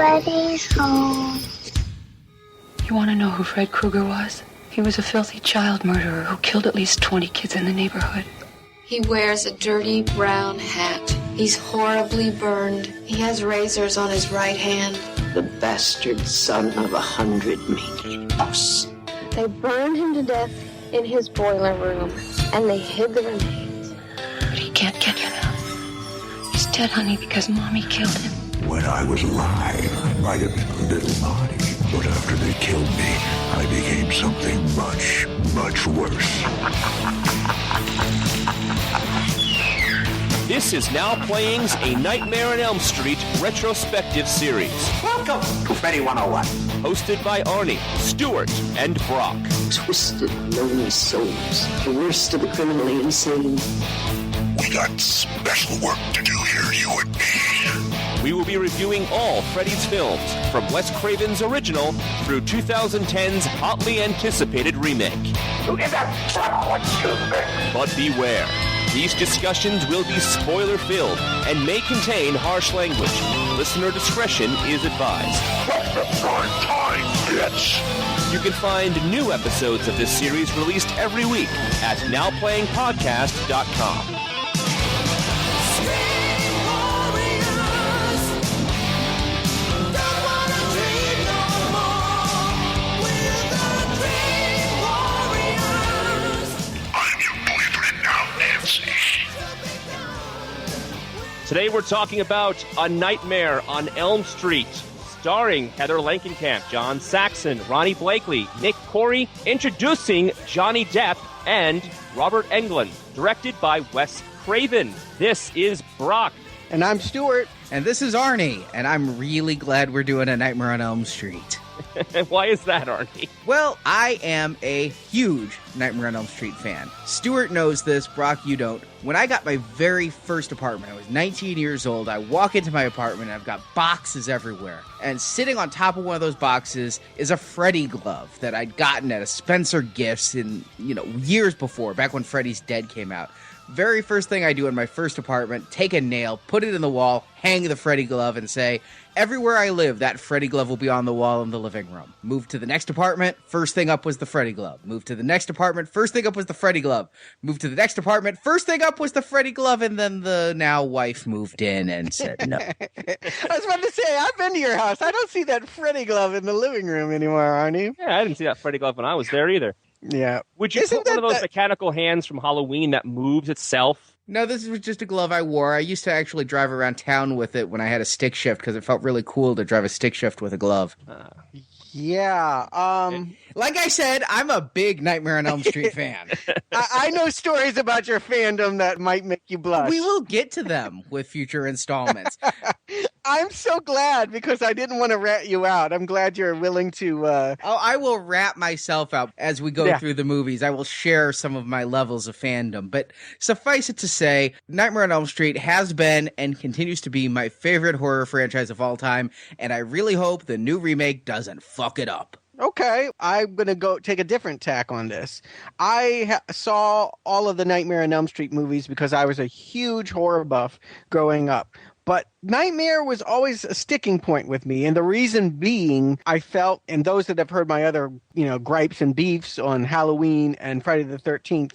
Freddy's home. You want to know who Fred Krueger was? He was a filthy child murderer who killed at least 20 kids in the neighborhood. He wears a dirty brown hat. He's horribly burned. He has razors on his right hand. The bastard son of 100 maniacs. They burned him to death in his boiler room, and they hid the remains. But he can't get you now. He's dead, honey, because Mommy killed him. When I was alive, I might have been a little naughty, but after they killed me, I became something much, much worse. This is Now Playing's A Nightmare on Elm Street retrospective series. Welcome to Freddy 101. Hosted by Arnie, Stewart, and Brock. Twisted, lonely souls. The worst of the criminally insane. We got special work to do here, you and me. We will be reviewing all Freddy's films, from Wes Craven's original through 2010's hotly anticipated remake. You in that trap, stupid. But beware, these discussions will be spoiler-filled and may contain harsh language. Listener discretion is advised. What's the prime time, bitch? You can find new episodes of this series released every week at nowplayingpodcast.com. Today we're talking about A Nightmare on Elm Street, starring Heather Langenkamp, John Saxon, Ronnie Blakely, Nick Corey, introducing Johnny Depp and Robert Englund, directed by Wes Craven. This is Brock. And I'm Stewart. And this is Arnie, and I'm really glad we're doing A Nightmare on Elm Street. Why is that, Arnie? Well, I am a huge Nightmare on Elm Street fan. Stewart knows this, Brock, you don't. When I got my very first apartment, I was 19 years old. I walk into my apartment, and I've got boxes everywhere. And sitting on top of one of those boxes is a Freddy glove that I'd gotten at a Spencer Gifts in, years before, back when Freddy's Dead came out. Very first thing I do in my first apartment, take a nail, put it in the wall, hang the Freddy glove, and say, everywhere I live, that Freddy glove will be on the wall in the living room. Moved to the next apartment, first thing up was the Freddy glove. Moved to the next apartment, first thing up was the Freddy glove. Moved to the next apartment, first thing up was the Freddy glove, and then the now wife moved in and said no. I was about to say, I've been to your house. I don't see that Freddy glove in the living room anymore, Arnie. Yeah, I didn't see that Freddy glove when I was there either. Yeah. Would you put one of those mechanical hands from Halloween that moves itself? No, this was just a glove I wore. I used to actually drive around town with it when I had a stick shift because it felt really cool to drive a stick shift with a glove. Yeah. Like I said, I'm a big Nightmare on Elm Street fan. I know stories about your fandom that might make you blush. We will get to them with future installments. I'm so glad because I didn't want to rat you out. I'm glad you're willing to... I will rat myself out as we go through the movies. I will share some of my levels of fandom. But suffice it to say, Nightmare on Elm Street has been and continues to be my favorite horror franchise of all time. And I really hope the new remake doesn't fuck it up. Okay, I'm going to go take a different tack on this. I saw all of the Nightmare on Elm Street movies because I was a huge horror buff growing up. But Nightmare was always a sticking point with me. And the reason being, I felt, and those that have heard my other, gripes and beefs on Halloween and Friday the 13th,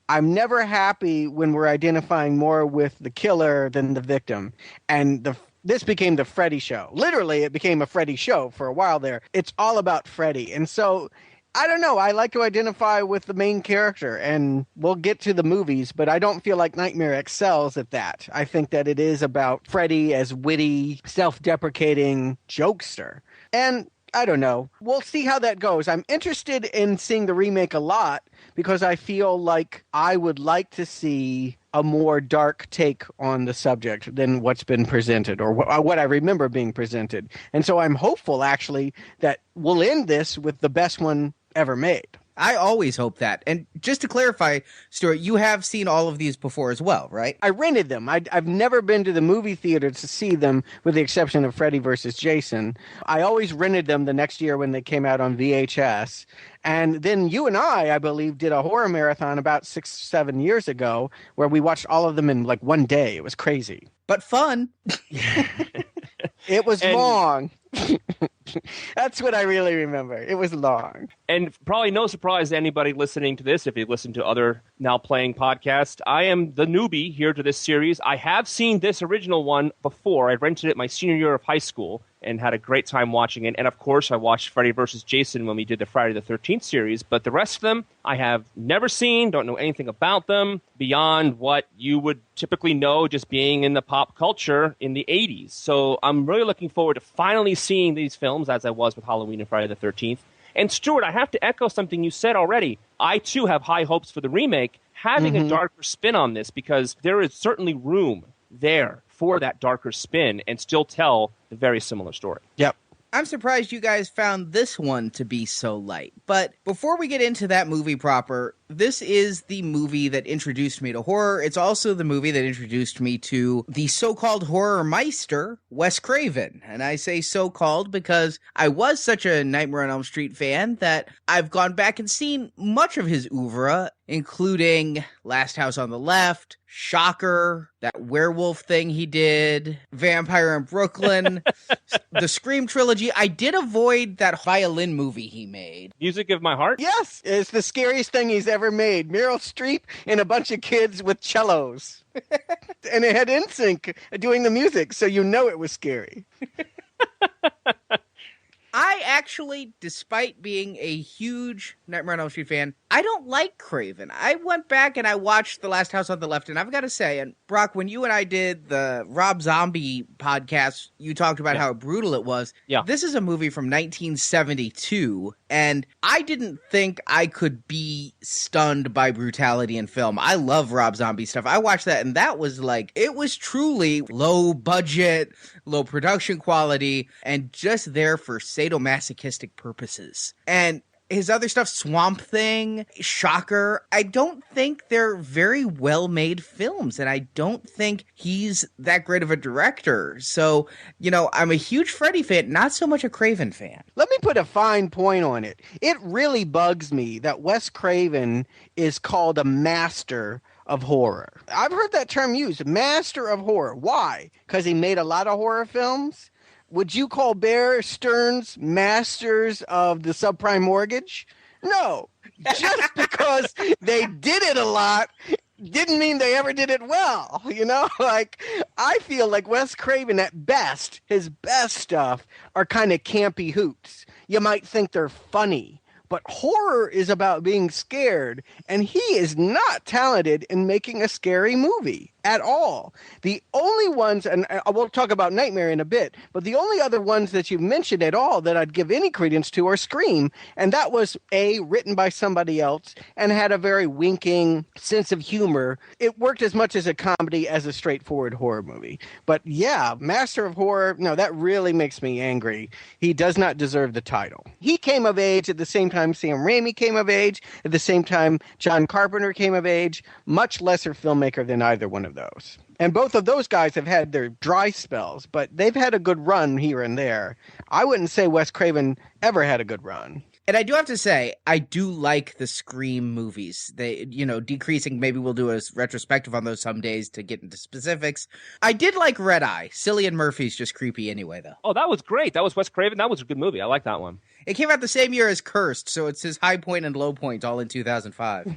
I'm never happy when we're identifying more with the killer than the victim. And this became the Freddy show. Literally, it became a Freddy show for a while there. It's all about Freddy. And so, I don't know. I like to identify with the main character, and we'll get to the movies, but I don't feel like Nightmare excels at that. I think that it is about Freddy as witty, self-deprecating jokester. And I don't know. We'll see how that goes. I'm interested in seeing the remake a lot because I feel like I would like to see a more dark take on the subject than what's been presented or what I remember being presented. And so I'm hopeful, actually, that we'll end this with the best one ever made. I always hope that. And just to clarify, Stuart, you have seen all of these before as well, right? I rented them. I've never been to the movie theater to see them, with the exception of Freddy vs. Jason. I always rented them the next year when they came out on VHS. And then you and I believe, did a horror marathon about 6-7 years ago where we watched all of them in like one day. It was crazy. But fun. It was long. That's what I really remember. It was long. And probably no surprise to anybody listening to this, if you listen to other Now Playing podcasts, I am the newbie here to this series. I have seen this original one before. I rented it my senior year of high school and had a great time watching it. And of course, I watched Freddy vs. Jason when we did the Friday the 13th series. But the rest of them, I have never seen, don't know anything about them beyond what you would typically know just being in the pop culture in the 80s. So I'm really looking forward to finally seeing these films, as I was with Halloween and Friday the 13th. And Stuart, I have to echo something you said already. I, too, have high hopes for the remake, having a darker spin on this, because there is certainly room there for that darker spin and still tell the very similar story. Yep. I'm surprised you guys found this one to be so light. But before we get into that movie proper, this is the movie that introduced me to horror. It's also the movie that introduced me to the so-called horror meister, Wes Craven. And I say so-called because I was such a Nightmare on Elm Street fan that I've gone back and seen much of his oeuvre, including Last House on the Left, Shocker, that werewolf thing he did, Vampire in Brooklyn, the Scream trilogy. I did avoid that violin movie he made. Music of My Heart? Yes, it's the scariest thing he's ever made. Meryl Streep and a bunch of kids with cellos. And it had NSYNC doing the music, so you know it was scary. I actually, despite being a huge Nightmare on Elm Street fan, I don't like Craven. I went back and I watched The Last House on the Left, and I've got to say, and Brock, when you and I did the Rob Zombie podcast, you talked about how brutal it was. Yeah. This is a movie from 1972, and I didn't think I could be stunned by brutality in film. I love Rob Zombie stuff. I watched that, and that was like, it was truly low budget, low production quality, and just there for sadomasochistic purposes. And his other stuff, Swamp Thing, Shocker, I don't think they're very well-made films, and I don't think he's that great of a director. So, you know, I'm a huge Freddy fan, not so much a Craven fan. Let me put a fine point on it. It really bugs me that Wes Craven is called a master of horror. I've heard that term used, master of horror. Why? Because he made a lot of horror films? Would you call Bear Stearns masters of the subprime mortgage? No. Just because they did it a lot didn't mean they ever did it well. You know, like, I feel like Wes Craven at best, his best stuff are kind of campy hoots. You might think they're funny, but horror is about being scared, and he is not talented in making a scary movie at all. The only ones, and I will talk about Nightmare in a bit, but the only other ones that you mentioned at all that I'd give any credence to are Scream, and that was written by somebody else and had a very winking sense of humor. It worked as much as a comedy as a straightforward horror movie. But yeah, Master of Horror, no, that really makes me angry. He does not deserve the title. He came of age at the same time Sam Raimi came of age, at the same time John Carpenter came of age, much lesser filmmaker than either one of those. And both of those guys have had their dry spells, but they've had a good run here and there. I wouldn't say Wes Craven ever had a good run. And I do have to say, I do like the Scream movies. They, you know, decreasing, maybe we'll do a retrospective on those some days to get into specifics. I did like Red Eye. Cillian Murphy's just creepy anyway, though. Oh, that was great. That was Wes Craven. That was a good movie. I like that one. It came out the same year as Cursed, so it's his high point and low point all in 2005.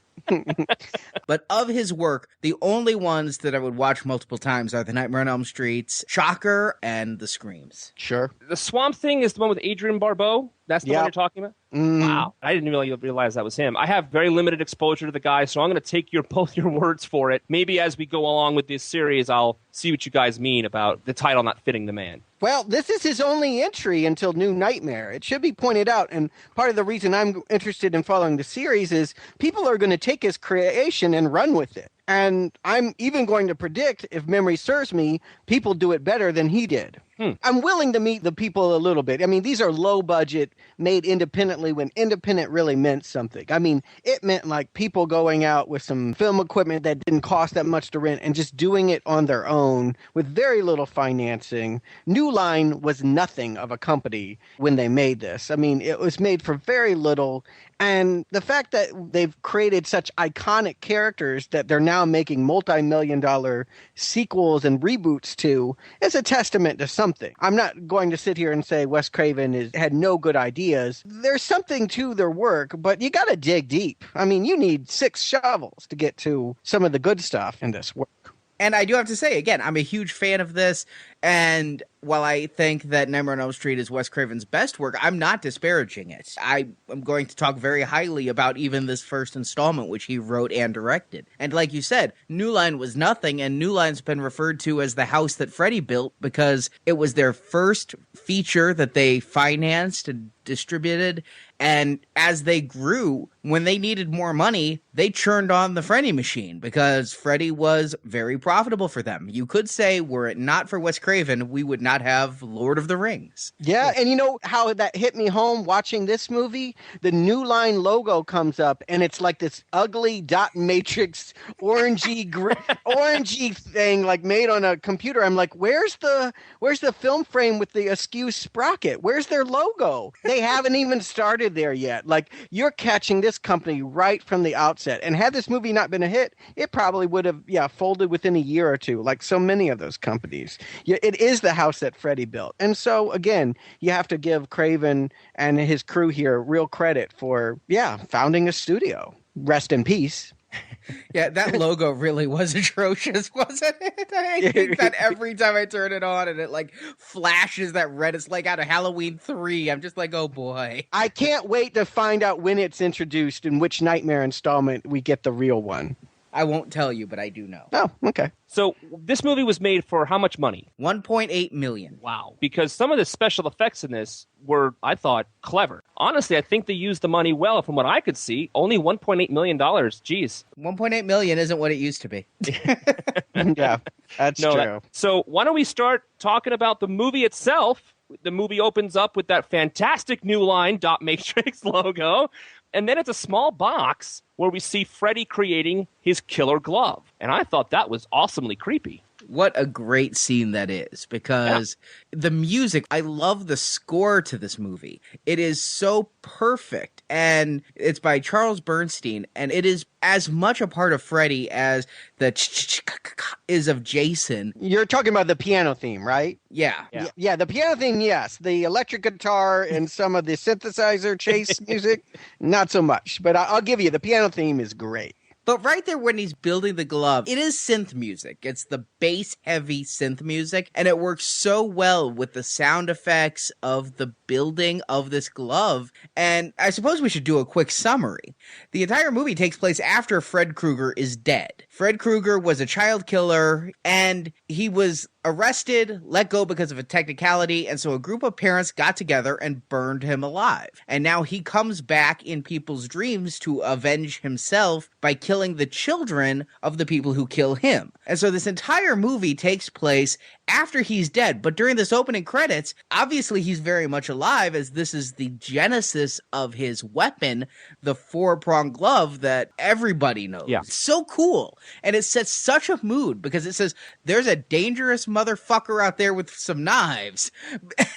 But of his work, the only ones that I would watch multiple times are the Nightmare on Elm Streets, Shocker, and the Screams. Sure. The Swamp Thing is the one with Adrian Barbeau? That's the one you're talking about? Wow. I didn't really realize that was him. I have very limited exposure to the guy, so I'm going to take both your words for it. Maybe as we go along with this series, I'll see what you guys mean about the title not fitting the man. Well, this is his only entry until New Nightmare. It should be pointed out, and part of the reason I'm interested in following the series is people are going to take his creation and run with it. And I'm even going to predict, if memory serves me, people do it better than he did. I'm willing to meet the people a little bit. I mean, these are low budget, made independently when independent really meant something. I mean, it meant like people going out with some film equipment that didn't cost that much to rent and just doing it on their own with very little financing. New Line was nothing of a company when they made this. I mean, it was made for very little, And the fact that they've created such iconic characters that they're now making multi-million-dollar sequels and reboots to is a testament to something. I'm not going to sit here and say Wes Craven had no good ideas. There's something to their work, but you got to dig deep. I mean, you need 6 shovels to get to some of the good stuff in this work. And I do have to say, again, I'm a huge fan of this, and while I think that Nightmare on Elm Street is Wes Craven's best work, I'm not disparaging it. I am going to talk very highly about even this first installment, which he wrote and directed. And like you said, New Line was nothing, and New Line's been referred to as the house that Freddy built because it was their first feature that they financed and distributed, and as they grew, when they needed more money, they churned on the Freddy machine because Freddy was very profitable for them. You could say, were it not for Wes Craven, we would not have Lord of the Rings. Yeah, and you know how that hit me home watching this movie? The New Line logo comes up, and it's like this ugly dot matrix orangey orangey thing like made on a computer. I'm like, where's the film frame with the askew sprocket? Where's their logo? They haven't even started there yet. Like, you're catching this company right from the outset. And had this movie not been a hit, it probably would have folded within a year or two, like so many of those companies. It is the house that Freddy built. And so, again, you have to give Craven and his crew here real credit for, founding a studio. Rest in peace. Yeah, that logo really was atrocious, wasn't it? I think that every time I turn it on and it like flashes that red, it's like out of Halloween 3. I'm just like, oh boy. I can't wait to find out when it's introduced and which Nightmare installment we get the real one. I won't tell you, but I do know. Oh, okay. So this movie was made for how much money? $1.8 million. Wow. Because some of the special effects in this were, I thought, clever. Honestly, I think they used the money well from what I could see. Only $1.8 million. Jeez. $1.8 million isn't what it used to be. Yeah, that's true. So why don't we start talking about the movie itself? The movie opens up with that fantastic New Line dot matrix logo. And then it's a small box where we see Freddy creating his killer glove. And I thought that was awesomely creepy. What a great scene that is, because the music, I love the score to this movie. It is so perfect, and it's by Charles Bernstein, and it is as much a part of Freddy as the is of Jason. You're talking about the piano theme, right? Yeah. Yeah, the piano theme, yes. The electric guitar and some of the synthesizer chase music, not so much. But I'll give you, the piano theme is great. But right there when he's building the glove, it is synth music. It's the bass-heavy synth music, and it works so well with the sound effects of the building of this glove. And I suppose we should do a quick summary. The entire movie takes place after Fred Krueger is dead. Fred Krueger was a child killer, and he was arrested, let go because of a technicality, and so a group of parents got together and burned him alive. And now he comes back in people's dreams to avenge himself by killing the children of the people who kill him. And so this entire movie takes place after he's dead, but during this opening credits, obviously he's very much alive, as this is the genesis of his weapon, the 4-pronged glove that everybody knows. Yeah. It's so cool. And it sets such a mood because it says, there's a dangerous motherfucker out there with some knives.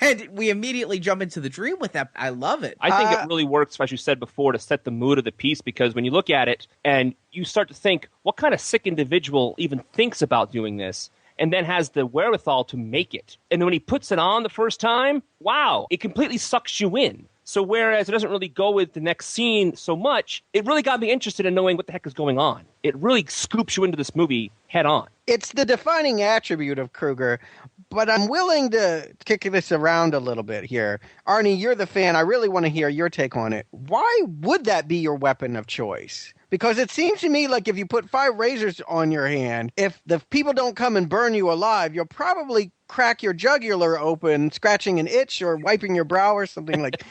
And we immediately jump into the dream with that. I love it. I think it really works, as you said before, to set the mood of the piece, because when you look at it and you start to think, what kind of sick individual even thinks about doing this? And then has the wherewithal to make it. And then when he puts it on the first time, wow, it completely sucks you in. So whereas it doesn't really go with the next scene so much, it really got me interested in knowing what the heck is going on. It really scoops you into this movie head on. It's the defining attribute of Krueger, but I'm willing to kick this around a little bit here. Arnie, you're the fan. I really want to hear your take on it. Why would that be your weapon of choice? Because it seems to me like if you put 5 razors on your hand, if the people don't come and burn you alive, you'll probably crack your jugular open, scratching an itch or wiping your brow or something like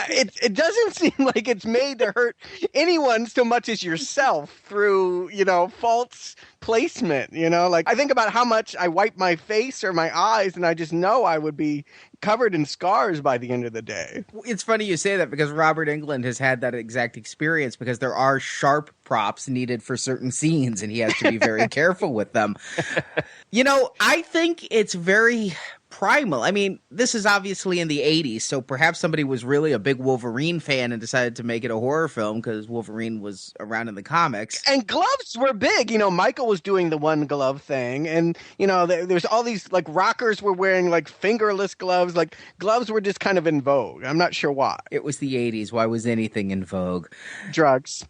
it doesn't seem like it's made to hurt anyone so much as yourself through, false placement, like I think about how much I wipe my face or my eyes and I just know I would be covered in scars by the end of the day. It's funny you say that because Robert Englund has had that exact experience because there are sharp props needed for certain scenes and he has to be very careful with them. I think it's very primal. I mean, this is obviously in the 80s, so perhaps somebody was really a big Wolverine fan and decided to make it a horror film because Wolverine was around in the comics. And gloves were big. You know, Michael was doing the one glove thing. And, you know, there's all these, like, rockers were wearing, like, fingerless gloves. Like, gloves were just kind of in vogue. I'm not sure why. It was the 80s. Why was anything in vogue? Drugs.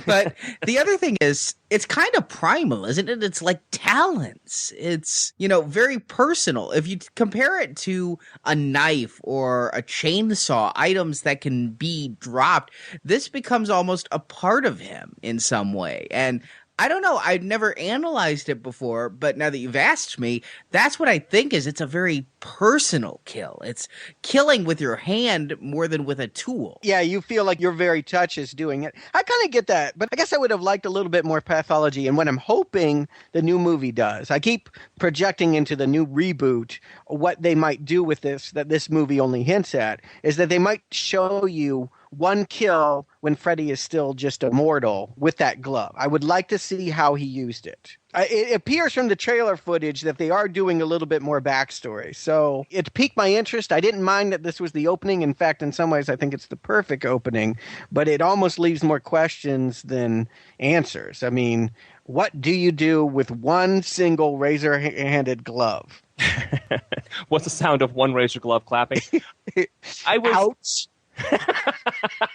But the other thing is, it's kind of primal, isn't it? It's like talents. It's, you know, very personal. If you compare it to a knife or a chainsaw, items that can be dropped, this becomes almost a part of him in some way. And I don't know. I'd never analyzed it before, but now that you've asked me, that's what I think is it's a very personal kill. It's killing with your hand more than with a tool. Yeah, you feel like your very touch is doing it. I kind of get that, but I guess I would have liked a little bit more pathology. And what I'm hoping the new movie does, I keep projecting into the new reboot what they might do with this, that this movie only hints at, is that they might show you one kill when Freddy is still just a mortal with that glove. I would like to see how he used it. It appears from the trailer footage that they are doing a little bit more backstory. So it piqued my interest. I didn't mind that this was the opening. In fact, in some ways, I think it's the perfect opening. But it almost leaves more questions than answers. I mean, what do you do with one single razor-handed glove? What's the sound of one razor glove clapping? Ouch.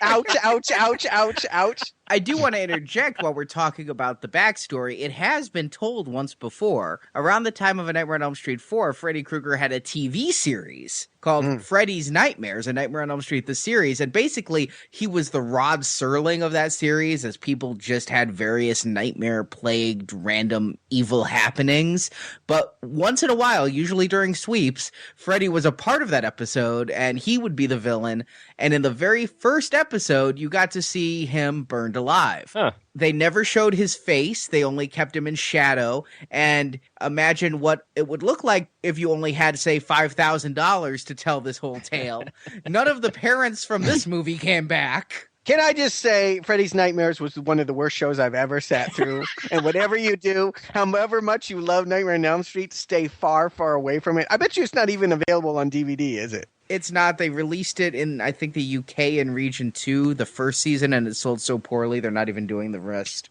Ouch, ouch, ouch, ouch, ouch. I do want to interject while we're talking about the backstory. It has been told once before. Around the time of A Nightmare on Elm Street 4, Freddy Krueger had a TV series called Freddy's Nightmares, A Nightmare on Elm Street, the series. And basically, he was the Rod Serling of that series, as people just had various nightmare-plagued random evil happenings. But once in a while, usually during sweeps, Freddy was a part of that episode, and he would be the villain. And in the very first episode, you got to see him burned alive. Huh. They never showed his face. They only kept him in shadow. And imagine what it would look like if you only had, say, $5,000 to tell this whole tale. None of the parents from this movie came back. Can I just say, Freddy's Nightmares was one of the worst shows I've ever sat through. And whatever you do, however much you love Nightmare on Elm Street, stay far, far away from it. I bet you it's not even available on DVD, is it? It's not. They released it in, I think, the UK in Region 2, the first season, and it sold so poorly they're not even doing the rest.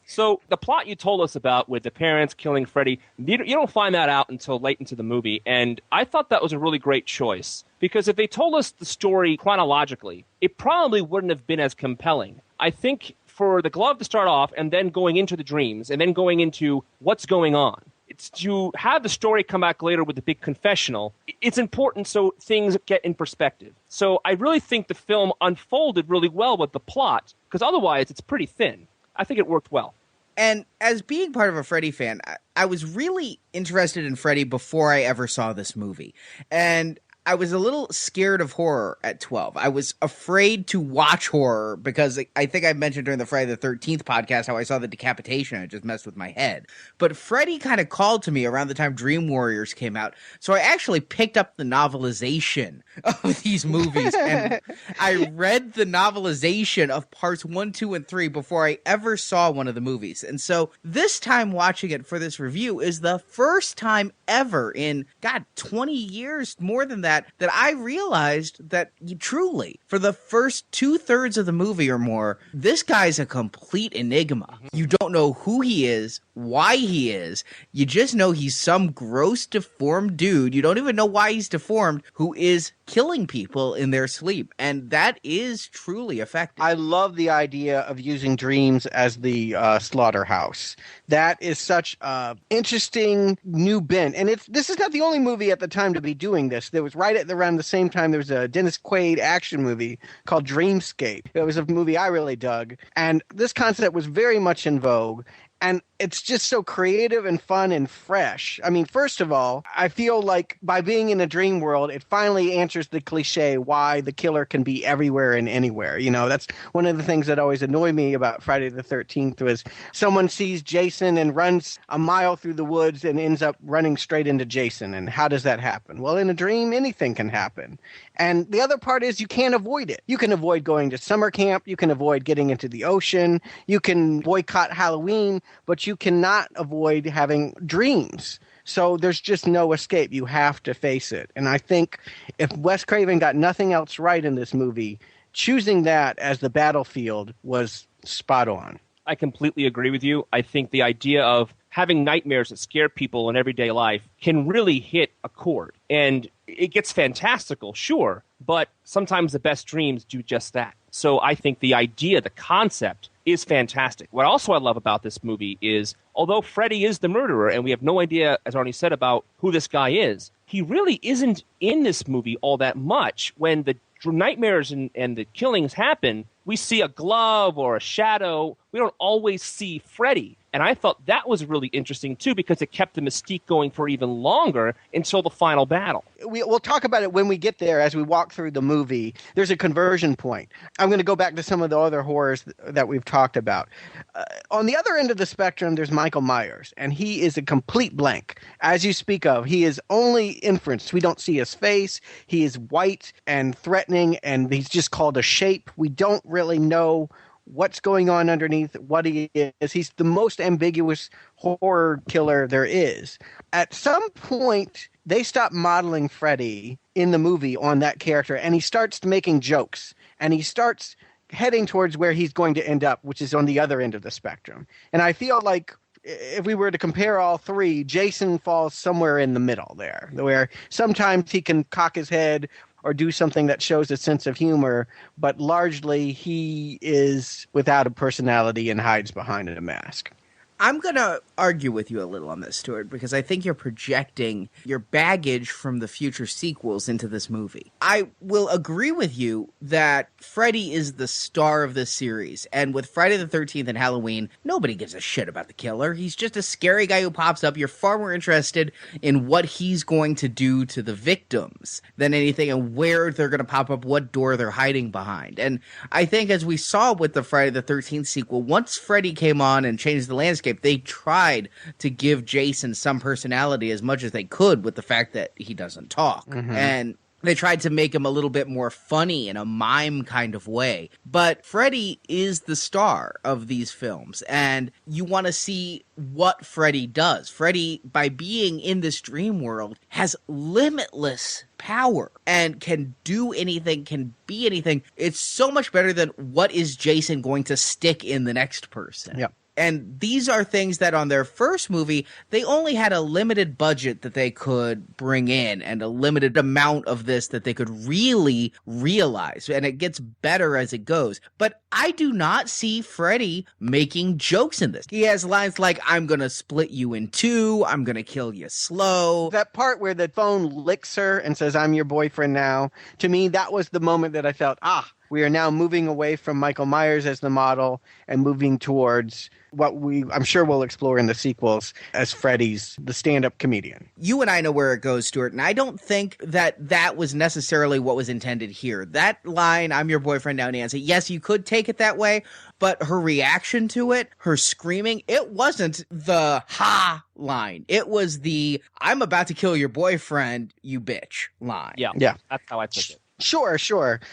So the plot you told us about with the parents killing Freddy, you don't find that out until late into the movie, and I thought that was a really great choice. Because if they told us the story chronologically, it probably wouldn't have been as compelling. I think for the glove to start off and then going into the dreams and then going into what's going on, it's to have the story come back later with the big confessional. It's important so things get in perspective. So I really think the film unfolded really well with the plot, because otherwise it's pretty thin. I think it worked well. And as being part of a Freddy fan, I was really interested in Freddy before I ever saw this movie. And I was a little scared of horror at 12. I was afraid to watch horror because I think I mentioned during the Friday the 13th podcast how I saw the decapitation and it just messed with my head. But Freddy kind of called to me around the time Dream Warriors came out. So I actually picked up the novelization of these movies and I read the novelization of parts 1, 2, and 3 before I ever saw one of the movies. And so this time watching it for this review is the first time ever in, 20 years, more than that I realized that truly, for the first 2/3 of the movie or more, this guy's a complete enigma. You don't know who he is, why he is. You just know he's some gross, deformed dude. You don't even know why he's deformed, who is killing people in their sleep. And that is truly effective. I love the idea of using dreams as the slaughterhouse. That is such an interesting new bent. And this is not the only movie at the time to be doing this. There was around the same time, there was a Dennis Quaid action movie called Dreamscape. It was a movie I really dug. And this concept was very much in vogue. And it's just so creative and fun and fresh. I mean, first of all, I feel like by being in a dream world, it finally answers the cliche why the killer can be everywhere and anywhere. You know, that's one of the things that always annoyed me about Friday the 13th was someone sees Jason and runs a mile through the woods and ends up running straight into Jason. And how does that happen? Well, in a dream, anything can happen. And the other part is you can't avoid it. You can avoid going to summer camp. You can avoid getting into the ocean. You can boycott Halloween, but you cannot avoid having dreams. So there's just no escape. You have to face it. And I think if Wes Craven got nothing else right in this movie, choosing that as the battlefield was spot on. I completely agree with you. I think the idea of having nightmares that scare people in everyday life can really hit a chord. And it gets fantastical, sure, but sometimes the best dreams do just that. So I think the idea, the concept, is fantastic. What also I love about this movie is, although Freddy is the murderer, and we have no idea, as Arnie said, about who this guy is, he really isn't in this movie all that much. When the nightmares and the killings happen, we see a glove or a shadow. We don't always see Freddy. And I thought that was really interesting, too, because it kept the mystique going for even longer until the final battle. We'll talk about it when we get there as we walk through the movie. There's a conversion point. I'm going to go back to some of the other horrors that we've talked about. On the other end of the spectrum, there's Michael Myers, and he is a complete blank. As you speak of, he is only inferenced. We don't see his face. He is white and threatening, and he's just called a shape. We don't really know what's going on underneath, what he is. He's the most ambiguous horror killer there is. At some point, they stop modeling Freddy in the movie on that character, and he starts making jokes, and he starts heading towards where he's going to end up, which is on the other end of the spectrum. And I feel like if we were to compare all three, Jason falls somewhere in the middle there, where sometimes he can cock his head or do something that shows a sense of humor, but largely he is without a personality and hides behind a mask. I'm going to argue with you a little on this, Stuart, because I think you're projecting your baggage from the future sequels into this movie. I will agree with you that Freddy is the star of this series, and with Friday the 13th and Halloween, nobody gives a shit about the killer. He's just a scary guy who pops up. You're far more interested in what he's going to do to the victims than anything, and where they're going to pop up, what door they're hiding behind. And I think as we saw with the Friday the 13th sequel, once Freddy came on and changed the landscape, they tried to give Jason some personality as much as they could with the fact that he doesn't talk. Mm-hmm. And they tried to make him a little bit more funny in a mime kind of way. But Freddy is the star of these films, and you want to see what Freddy does. Freddy, by being in this dream world, has limitless power and can do anything, can be anything. It's so much better than what is Jason going to stick in the next person. Yep. And these are things that on their first movie, they only had a limited budget that they could bring in and a limited amount of this that they could really realize. And it gets better as it goes. But I do not see Freddy making jokes in this. He has lines like, I'm going to split you in two. I'm going to kill you slow. That part where the phone licks her and says, I'm your boyfriend now. To me, that was the moment that I felt, we are now moving away from Michael Myers as the model and moving towards what I'm sure we'll explore in the sequels as Freddy's the stand-up comedian. You and I know where it goes, Stuart, and I don't think that was necessarily what was intended here. That line, I'm your boyfriend now, Nancy, yes, you could take it that way, but her reaction to it, her screaming, it wasn't the ha line. It was the I'm about to kill your boyfriend, you bitch line. Yeah. That's how I took it. Sure.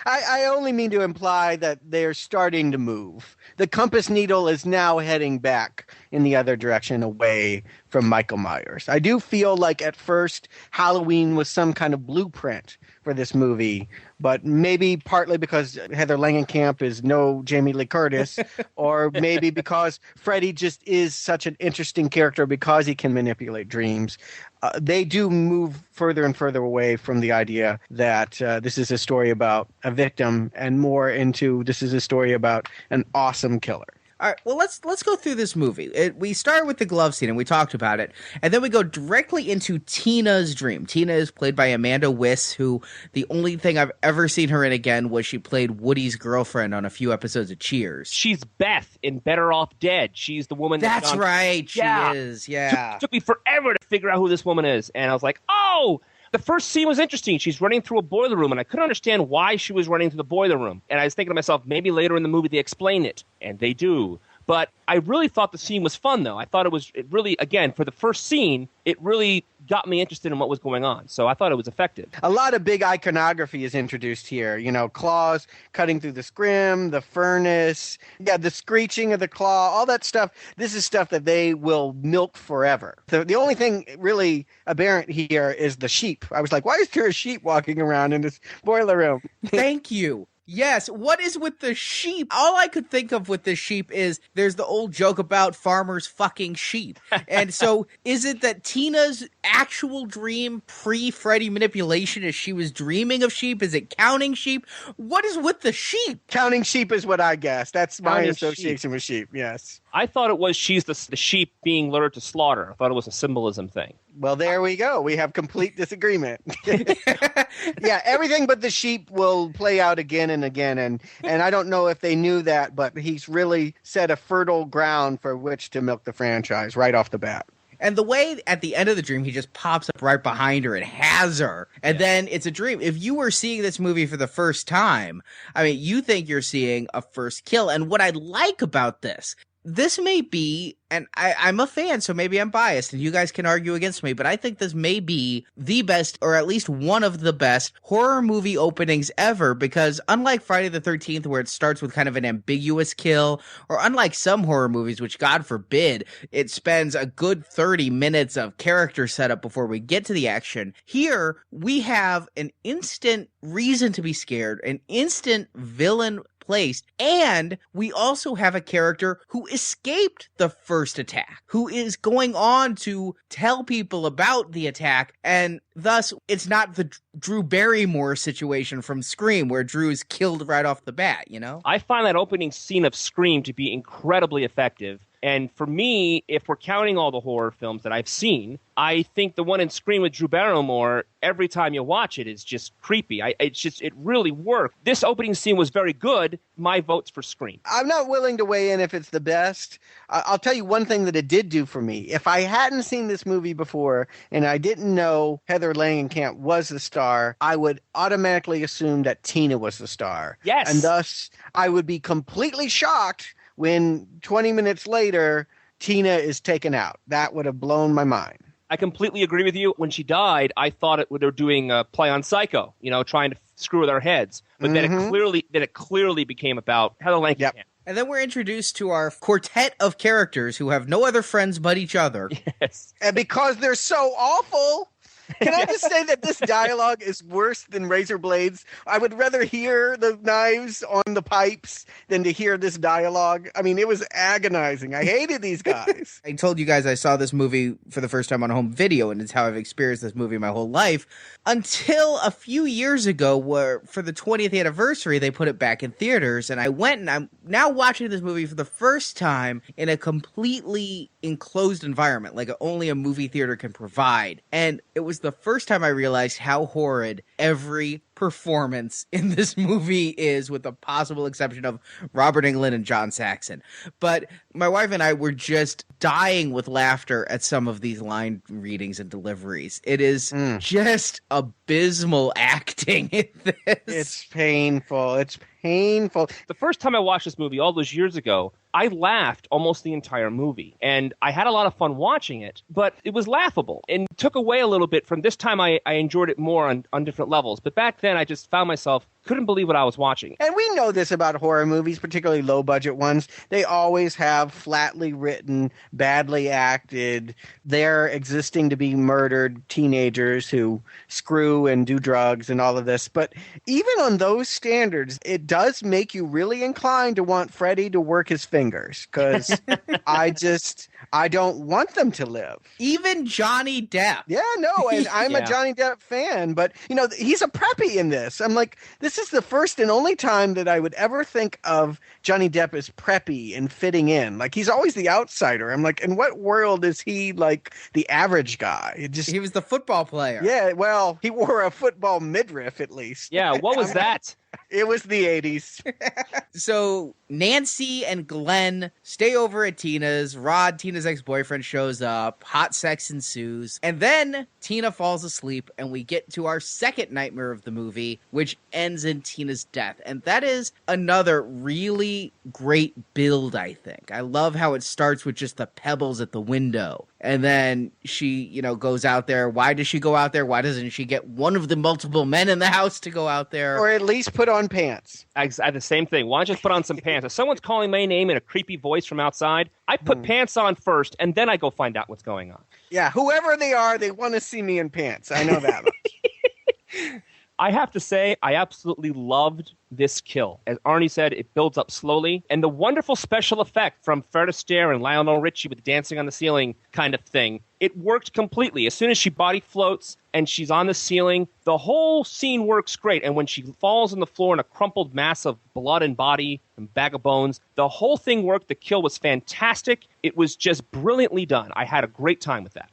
I only mean to imply that they're starting to move. The compass needle is now heading back in the other direction, away from Michael Myers. I do feel like at first Halloween was some kind of blueprint for this movie, but maybe partly because Heather Langenkamp is no Jamie Lee Curtis, or maybe because Freddy just is such an interesting character because he can manipulate dreams. They do move further and further away from the idea that this is a story about a victim and more into this is a story about an awesome killer. All right, well, let's go through this movie. We start with the glove scene, and we talked about it, and then we go directly into Tina's dream. Tina is played by Amanda Wyss, who the only thing I've ever seen her in again was she played Woody's girlfriend on a few episodes of Cheers. She's Beth in Better Off Dead. She's the woman That's right, she is, yeah. It took me forever to figure out who this woman is, and I was like, oh! The first scene was interesting. She's running through a boiler room, and I couldn't understand why she was running through the boiler room. And I was thinking to myself, maybe later in the movie they explain it. And they do. But I really thought the scene was fun, though. I thought it really, again, for the first scene, it really got me interested in what was going on. So I thought it was effective. A lot of big iconography is introduced here. Claws cutting through the scrim, the furnace, the screeching of the claw, all that stuff. This is stuff that they will milk forever. The only thing really aberrant here is the sheep. I was like, why is there a sheep walking around in this boiler room? Thank you. Yes, what is with the sheep? All I could think of with the sheep is there's the old joke about farmers fucking sheep. And so is it that Tina's actual dream pre-Freddy manipulation is she was dreaming of sheep? Is it counting sheep? What is with the sheep? Counting sheep is what I guess. That's my association with sheep, yes. I thought it was she's the sheep being lured to slaughter. I thought it was a symbolism thing. Well, there we go. We have complete disagreement. Yeah, everything but the sheep will play out again and again. And I don't know if they knew that, but he's really set a fertile ground for which to milk the franchise right off the bat. And the way at the end of the dream, he just pops up right behind her and has her. And then it's a dream. If you were seeing this movie for the first time, I mean, you think you're seeing a first kill. And what I like about this may be, and I'm a fan, so maybe I'm biased, and you guys can argue against me, but I think this may be the best, or at least one of the best, horror movie openings ever, because unlike Friday the 13th, where it starts with kind of an ambiguous kill, or unlike some horror movies, which God forbid, it spends a good 30 minutes of character setup before we get to the action, here we have an instant reason to be scared, an instant villain placed, and we also have a character who escaped the first attack, who is going on to tell people about the attack, and thus it's not the Drew Barrymore situation from Scream where Drew is killed right off the bat, I find that opening scene of Scream to be incredibly effective. And for me, if we're counting all the horror films that I've seen, I think the one in Scream with Drew Barrymore, every time you watch it, is just creepy. It really worked. This opening scene was very good. My vote's for Scream. I'm not willing to weigh in if it's the best. I'll tell you one thing that it did do for me. If I hadn't seen this movie before and I didn't know Heather Langenkamp was the star, I would automatically assume that Tina was the star. Yes. And thus, I would be completely shocked when 20 minutes later, Tina is taken out. That would have blown my mind. I completely agree with you. When she died, I thought they were doing a play on Psycho, trying to screw with our heads. But then it clearly became about Heather Langenkamp. Yep. And then we're introduced to our quartet of characters who have no other friends but each other. Yes. And because they're so awful. Can I just say that this dialogue is worse than razor blades? I would rather hear the knives on the pipes than to hear this dialogue. I mean, it was agonizing. I hated these guys. I told you guys I saw this movie for the first time on home video, and it's how I've experienced this movie my whole life. Until a few years ago, where for the 20th anniversary, they put it back in theaters, and I went, and I'm now watching this movie for the first time in a completely enclosed environment, like only a movie theater can provide. And it was the first time I realized how horrid every performance in this movie is, with the possible exception of Robert Englund and John Saxon. But my wife and I were just dying with laughter at some of these line readings and deliveries. It is just abysmal acting in this. It's painful. It's painful. The first time I watched this movie all those years ago, I laughed almost the entire movie, and I had a lot of fun watching it, but it was laughable and took away a little bit from this time. I enjoyed it more on different levels, but back then I just found myself couldn't believe what I was watching. And we know this about horror movies, particularly low-budget ones. They always have flatly written, badly acted, they're existing to be murdered teenagers who screw and do drugs and all of this. But even on those standards, it does make you really inclined to want Freddy to work his fingers, because I don't want them to live. Even Johnny Depp. Yeah, no, and I'm a Johnny Depp fan, but, he's a preppy in this. I'm like, this is the first and only time that I would ever think of Johnny Depp as preppy and fitting in. Like, he's always the outsider. I'm like, in what world is he like the average guy? He was the football player. Yeah, well, he wore a football midriff at least. Yeah, what was that? It was the 80s. So Nancy and Glenn stay over at Tina's. Rod, Tina's ex-boyfriend, shows up. Hot sex ensues. And then Tina falls asleep, and we get to our second nightmare of the movie, which ends in Tina's death. And that is another really great build, I think. I love how it starts with just the pebbles at the window. And then she, goes out there. Why does she go out there? Why doesn't she get one of the multiple men in the house to go out there? Or at least put on pants. I have the same thing. Why don't you just put on some pants? If someone's calling my name in a creepy voice from outside, I put pants on first, and then I go find out what's going on. Yeah, whoever they are, they want to see me in pants. I know that much. I have to say, I absolutely loved this kill. As Arnie said, it builds up slowly. And the wonderful special effect from Fred Astaire and Lionel Richie with the dancing on the ceiling kind of thing, it worked completely. As soon as she body floats and she's on the ceiling, the whole scene works great. And when she falls on the floor in a crumpled mass of blood and body and bag of bones, the whole thing worked. The kill was fantastic. It was just brilliantly done. I had a great time with that.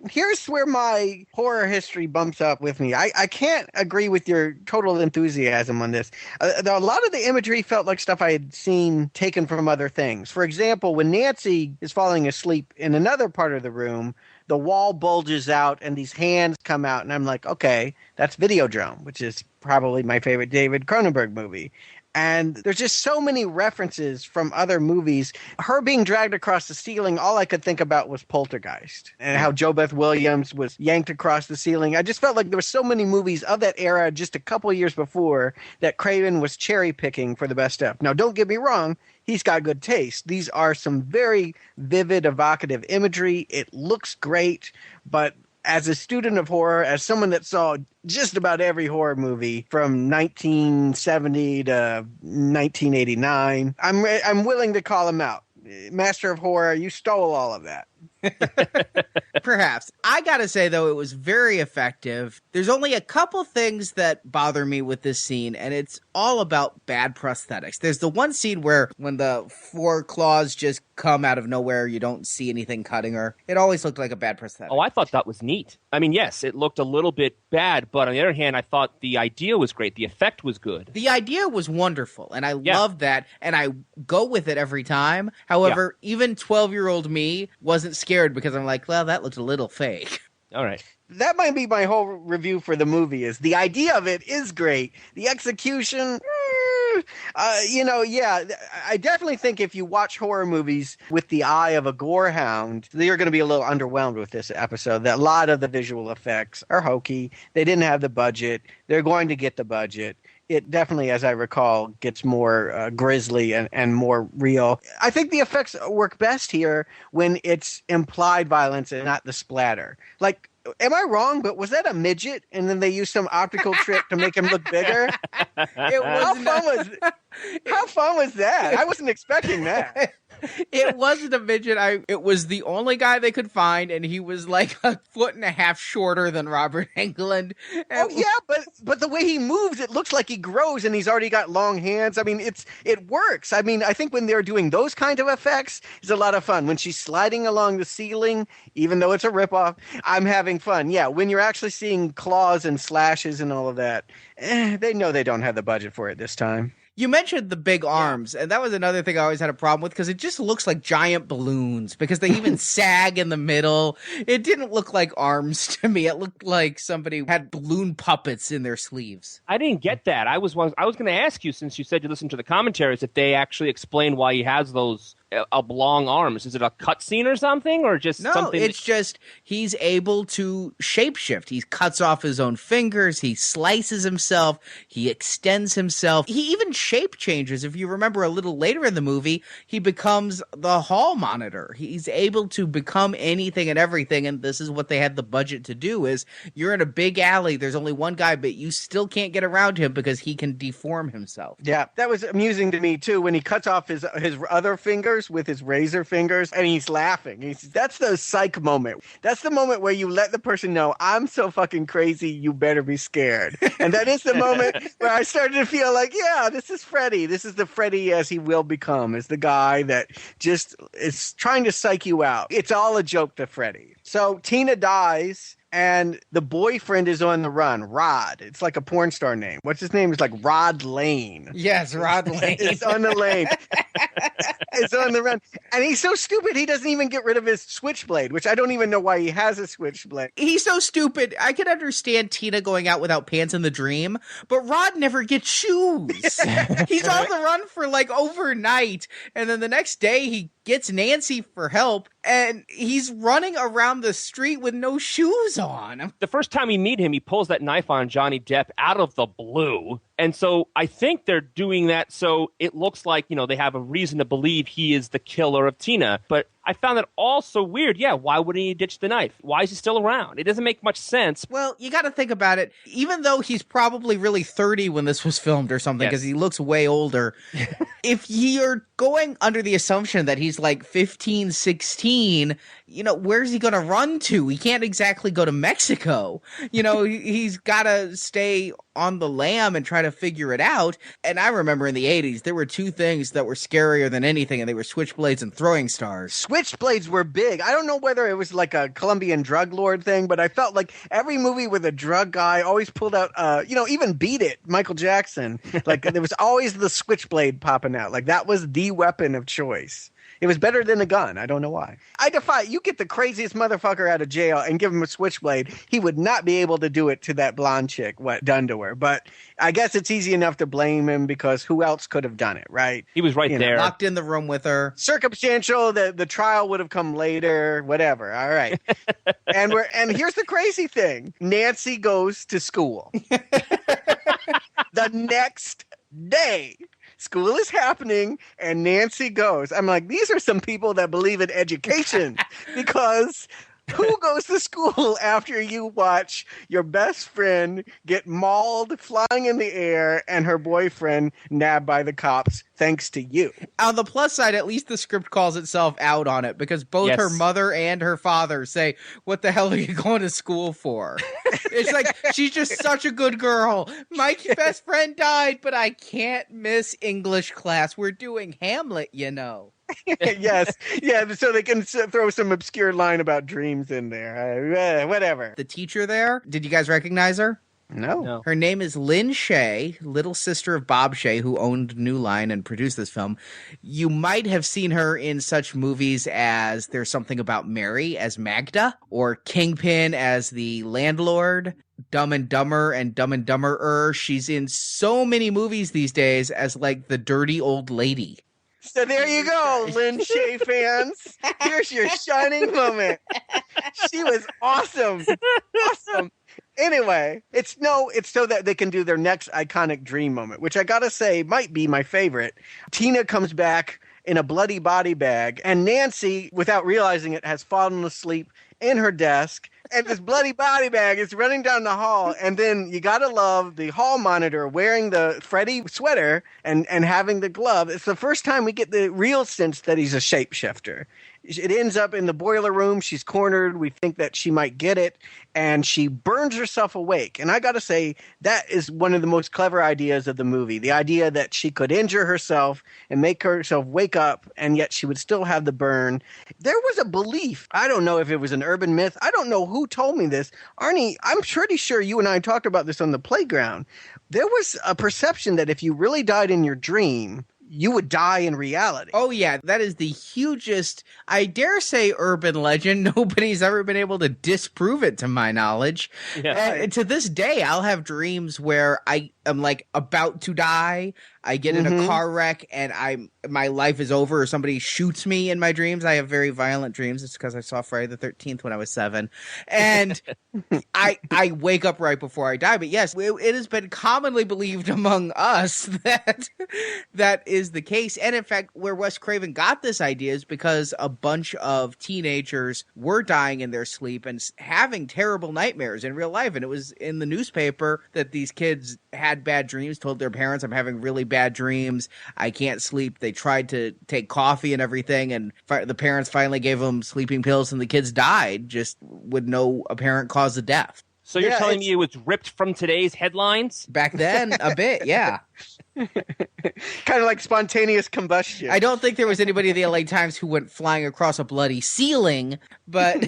Here's where my horror history bumps up with me. I can't agree with your total enthusiasm on this. A lot of the imagery felt like stuff I had seen taken from other things. For example, when Nancy is falling asleep in another part of the room, the wall bulges out and these hands come out, and I'm like, okay, that's Videodrome, which is probably my favorite David Cronenberg movie. And there's just so many references from other movies. Her being dragged across the ceiling, all I could think about was Poltergeist and how Jo Beth Williams was yanked across the ceiling. I just felt like there were so many movies of that era just a couple years before that Craven was cherry picking for the best stuff. Now, don't get me wrong. He's got good taste. These are some very vivid, evocative imagery. It looks great, but as a student of horror, as someone that saw just about every horror movie from 1970 to 1989, I'm willing to call him out. Master of Horror, you stole all of that. Perhaps. I gotta say, though, it was very effective. There's only a couple things that bother me with this scene, and it's all about bad prosthetics. There's the one scene where when the four claws just come out of nowhere, you don't see anything cutting her. It always looked like a bad prosthetic. Oh, I thought that was neat. I mean, yes, it looked a little bit bad, but on the other hand, I thought the idea was great. The effect was good. The idea was wonderful, and I loved that, and I go with it every time. However, even 12-year-old me wasn't scared because I'm like, well, that looks a little fake. All right. That might be my whole review for the movie is the idea of it is great. The execution, I definitely think if you watch horror movies with the eye of a gore hound, you're going to be a little underwhelmed with this episode. That a lot of the visual effects are hokey. They didn't have the budget. They're going to get the budget. It definitely, as I recall, gets more grisly and more real. I think the effects work best here when it's implied violence and not the splatter. Like, am I wrong? But was that a midget? And then they used some optical trick to make him look bigger? How fun was that? I wasn't expecting that. It wasn't a midget. It was the only guy they could find, and he was like a foot and a half shorter than Robert Englund. Oh yeah, but the way he moves, it looks like he grows, and he's already got long hands. I mean, it works. I mean, I think when they're doing those kind of effects, it's a lot of fun. When she's sliding along the ceiling, even though it's a ripoff, I'm having fun. Yeah, when you're actually seeing claws and slashes and all of that, they know they don't have the budget for it this time. You mentioned the big arms, and that was another thing I always had a problem with because it just looks like giant balloons because they even sag in the middle. It didn't look like arms to me. It looked like somebody had balloon puppets in their sleeves. I didn't get that. I was going to ask you, since you said you listened to the commentaries, if they actually explain why he has those long arms. Is it a cutscene or something, or just something? No, it's just he's able to shapeshift. He cuts off his own fingers. He slices himself. He extends himself. He even shape changes. If you remember a little later in the movie, he becomes the hall monitor. He's able to become anything and everything, and this is what they had the budget to do, is you're in a big alley, there's only one guy, but you still can't get around him because he can deform himself. Yeah, that was amusing to me, too, when he cuts off his other fingers with his razor fingers, and he's laughing. That's the psych moment. That's the moment where you let the person know, I'm so fucking crazy, you better be scared. And that is the moment where I started to feel like, yeah, this is Freddy. This is the Freddy as he will become, is the guy that just is trying to psych you out. It's all a joke to Freddy. So Tina dies. and the boyfriend is on the run, Rod. It's like a porn star name. What's his name? It's like Rod Lane. Yes, Rod Lane. It's on the lane. It's on the run. And he's so stupid, he doesn't even get rid of his switchblade, which I don't even know why he has a switchblade. He's so stupid. I could understand Tina going out without pants in the dream, but Rod never gets shoes. He's on the run for like overnight, and then the next day he gets Nancy for help, and he's running around the street with no shoes on. The first time we meet him, he pulls that knife on Johnny Depp out of the blue. And so I think they're doing that so it looks like, they have a reason to believe he is the killer of Tina. But I found that all so weird. Yeah, why wouldn't he ditch the knife? Why is he still around? It doesn't make much sense. Well, you got to think about it. Even though he's probably really 30 when this was filmed or something, because he looks way older. If you're going under the assumption that he's like 15, 16, where's he going to run to? He can't exactly go to Mexico. He's got to stay on the lam and try to figure it out. And I remember in the 80s, there were two things that were scarier than anything, and they were switchblades and throwing stars. Switchblades were big. I don't know whether it was like a Colombian drug lord thing, but I felt like every movie with a drug guy always pulled out, even Beat It, Michael Jackson. Like there was always the switchblade popping out. Like that was the weapon of choice. It was better than a gun. I don't know why. I defy you get the craziest motherfucker out of jail and give him a switchblade. He would not be able to do it to that blonde chick, what done to her. But I guess it's easy enough to blame him because who else could have done it, right? He was right there. Locked in the room with her. Circumstantial, the trial would have come later, whatever. All right. and here's the crazy thing. Nancy goes to school. The next day. School is happening, and Nancy goes. I'm like, these are some people that believe in education, because who goes to school after you watch your best friend get mauled, flying in the air, and her boyfriend nabbed by the cops, thanks to you? On the plus side, at least the script calls itself out on it, because both her mother and her father say, what the hell are you going to school for? It's like, she's just such a good girl. My best friend died, but I can't miss English class. We're doing Hamlet, Yes. Yeah, so they can throw some obscure line about dreams in there. Whatever. The teacher there, did you guys recognize her? No. Her name is Lynn Shay, little sister of Bob Shay, who owned New Line and produced this film. You might have seen her in such movies as There's Something About Mary as Magda, or Kingpin as the landlord, Dumb and Dumber and Dumb and Dumberer. She's in so many movies these days as like the dirty old lady. So there you go, Lynn Shay fans. Here's your shining moment. She was awesome. Awesome. Anyway, it's so that they can do their next iconic dream moment, which I gotta say might be my favorite. Tina comes back in a bloody body bag, and Nancy, without realizing it, has fallen asleep in her desk, and this bloody body bag is running down the hall. And then you gotta love the hall monitor wearing the Freddy sweater and having the glove. It's the first time we get the real sense that he's a shapeshifter. It ends up in the boiler room. She's cornered. We think that she might get it, and she burns herself awake. And I got to say, that is one of the most clever ideas of the movie. The idea that she could injure herself and make herself wake up, and yet she would still have the burn. There was a belief. I don't know if it was an urban myth. I don't know who told me this. Arnie, I'm pretty sure you and I talked about this on the playground. There was a perception that if you really died in your dream, you would die in reality. Oh, yeah. That is the hugest, I dare say, urban legend. Nobody's ever been able to disprove it, to my knowledge. Yeah. And to this day, I'll have dreams where I am, like, about to die. I get in a car wreck and my life is over, or somebody shoots me in my dreams. I have very violent dreams. It's because I saw Friday the 13th when I was 7. And I wake up right before I die. But yes, it has been commonly believed among us that is the case. And in fact, where Wes Craven got this idea is because a bunch of teenagers were dying in their sleep and having terrible nightmares in real life. And it was in the newspaper that these kids had bad dreams, told their parents, I'm having really bad dreams. I can't sleep. They tried to take coffee and everything, and the parents finally gave them sleeping pills, and the kids died just with no apparent cause of death. So you're telling me it was ripped from today's headlines? Back then, a bit, yeah. Kind of like spontaneous combustion. I don't think there was anybody at the LA Times who went flying across a bloody ceiling, but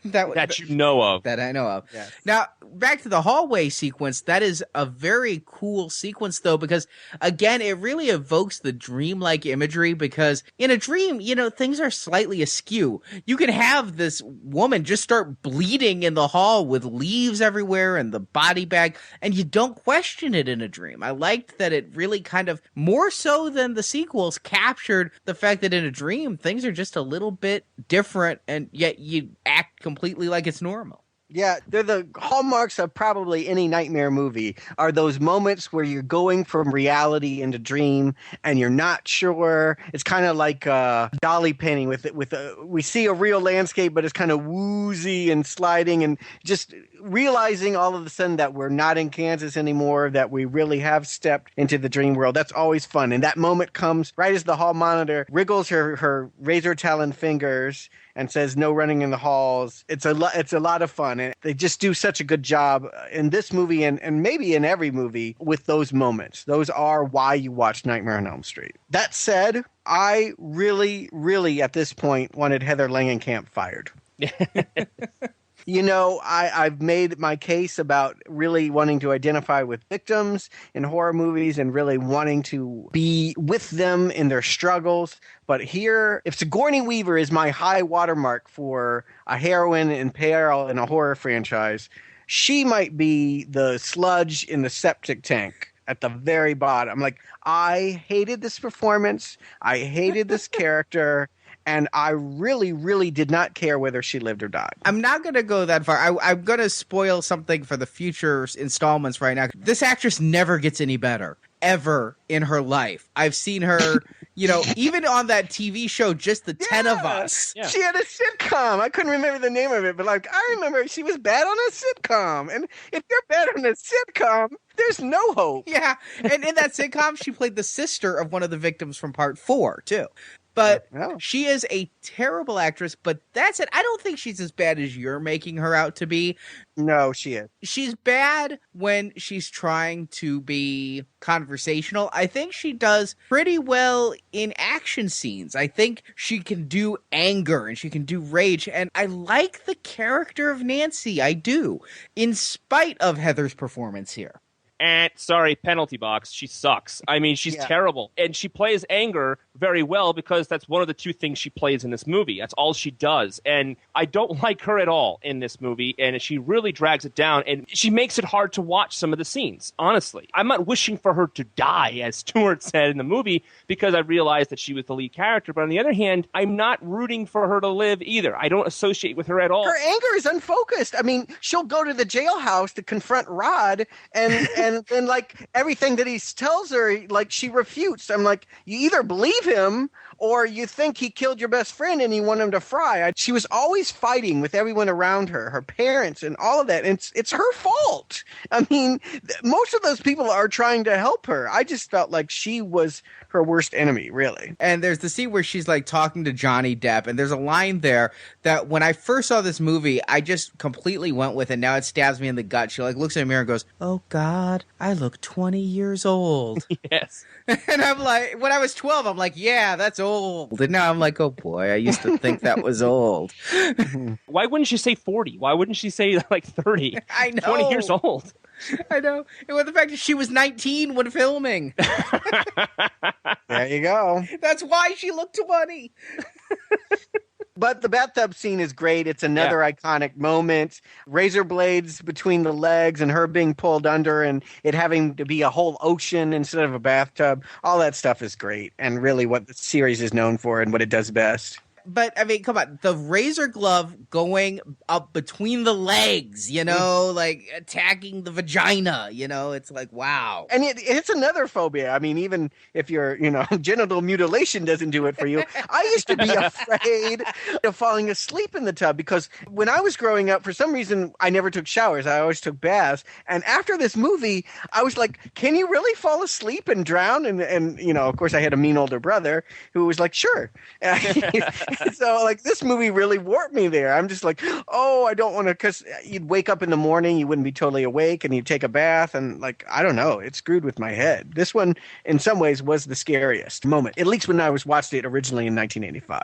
that you know of. That I know of. Yes. Now, back to the hallway sequence. That is a very cool sequence, though, because, again, it really evokes the dreamlike imagery, because in a dream, things are slightly askew. You can have this woman just start bleeding in the hall with leaves everywhere and the body bag, and you don't question it in a dream. I liked that it really kind of, more so than the sequels, captured the fact that in a dream, things are just a little bit different, and yet you act completely like it's normal. Yeah, they're the hallmarks of probably any nightmare movie, are those moments where you're going from reality into dream and you're not sure. It's kind of like dolly painting we see a real landscape, but it's kind of woozy and sliding, and just realizing all of a sudden that we're not in Kansas anymore, that we really have stepped into the dream world. That's always fun. And that moment comes right as the hall monitor wriggles her razor talon fingers and says no running in the halls. It's a lot of fun, and they just do such a good job in this movie and maybe in every movie with those moments. Those are why you watch Nightmare on Elm Street. That said, I really, really at this point wanted Heather Langenkamp fired. I've made my case about really wanting to identify with victims in horror movies and really wanting to be with them in their struggles. But here, if Sigourney Weaver is my high watermark for a heroine in peril in a horror franchise, she might be the sludge in the septic tank at the very bottom. Like, I hated this performance. I hated this character. And I really, really did not care whether she lived or died. I'm not going to go that far. I'm going to spoil something for the future installments right now. This actress never gets any better, ever in her life. I've seen her, even on that TV show, Just the 10 of Us. Yeah. She had a sitcom. I couldn't remember the name of it, but I remember she was bad on a sitcom. And if you're bad on a sitcom, there's no hope. Yeah. And in that sitcom, she played the sister of one of the victims from part 4, too. But she is a terrible actress, but that's it. I don't think she's as bad as you're making her out to be. No, she is. She's bad when she's trying to be conversational. I think she does pretty well in action scenes. I think she can do anger and she can do rage. And I like the character of Nancy. I do, in spite of Heather's performance here. And sorry, penalty box. She sucks. I mean, she's terrible. And she plays anger very well because that's one of the two things she plays in this movie. That's all she does. And I don't like her at all in this movie. And she really drags it down. And she makes it hard to watch some of the scenes, honestly. I'm not wishing for her to die, as Stuart said in the movie, because I realized that she was the lead character. But on the other hand, I'm not rooting for her to live either. I don't associate with her at all. Her anger is unfocused. I mean, she'll go to the jailhouse to confront Rod and like everything that he tells her, like she refutes. I'm like, you either believe him or you think he killed your best friend and you want him to fry. She was always fighting with everyone around her, her parents and all of that. And it's her fault. I mean, most of those people are trying to help her. I just felt like she was her worst enemy, really. And there's the scene where she's like talking to Johnny Depp, and there's a line there that when I first saw this movie, I just completely went with it. Now it stabs me in the gut. She like looks in the mirror and goes, "Oh God, I look 20 years old." Yes. And I'm like, when I was 12, I'm like, yeah, that's old. And now I'm like, oh boy, I used to think that was old. Why wouldn't she say 40? Why wouldn't she say like 30? I know. 20 years old. I know. And with the fact that she was 19 when filming. There you go. That's why she looked 20. But the bathtub scene is great. It's another iconic moment. Razor blades between the legs and her being pulled under and it having to be a whole ocean instead of a bathtub. All that stuff is great and really what the series is known for and what it does best. But, I mean, come on. The razor glove going up between the legs, like attacking the vagina, it's like, wow. And it's another phobia. I mean, even if your, genital mutilation doesn't do it for you. I used to be afraid of falling asleep in the tub because when I was growing up, for some reason, I never took showers. I always took baths. And after this movie, I was like, can you really fall asleep and drown? And of course, I had a mean older brother who was like, sure. So, like, this movie really warped me there. I'm just like, oh, I don't want to, because you'd wake up in the morning, you wouldn't be totally awake, and you'd take a bath, and, like, I don't know, it screwed with my head. This one, in some ways, was the scariest moment, at least when I watched it originally in 1985.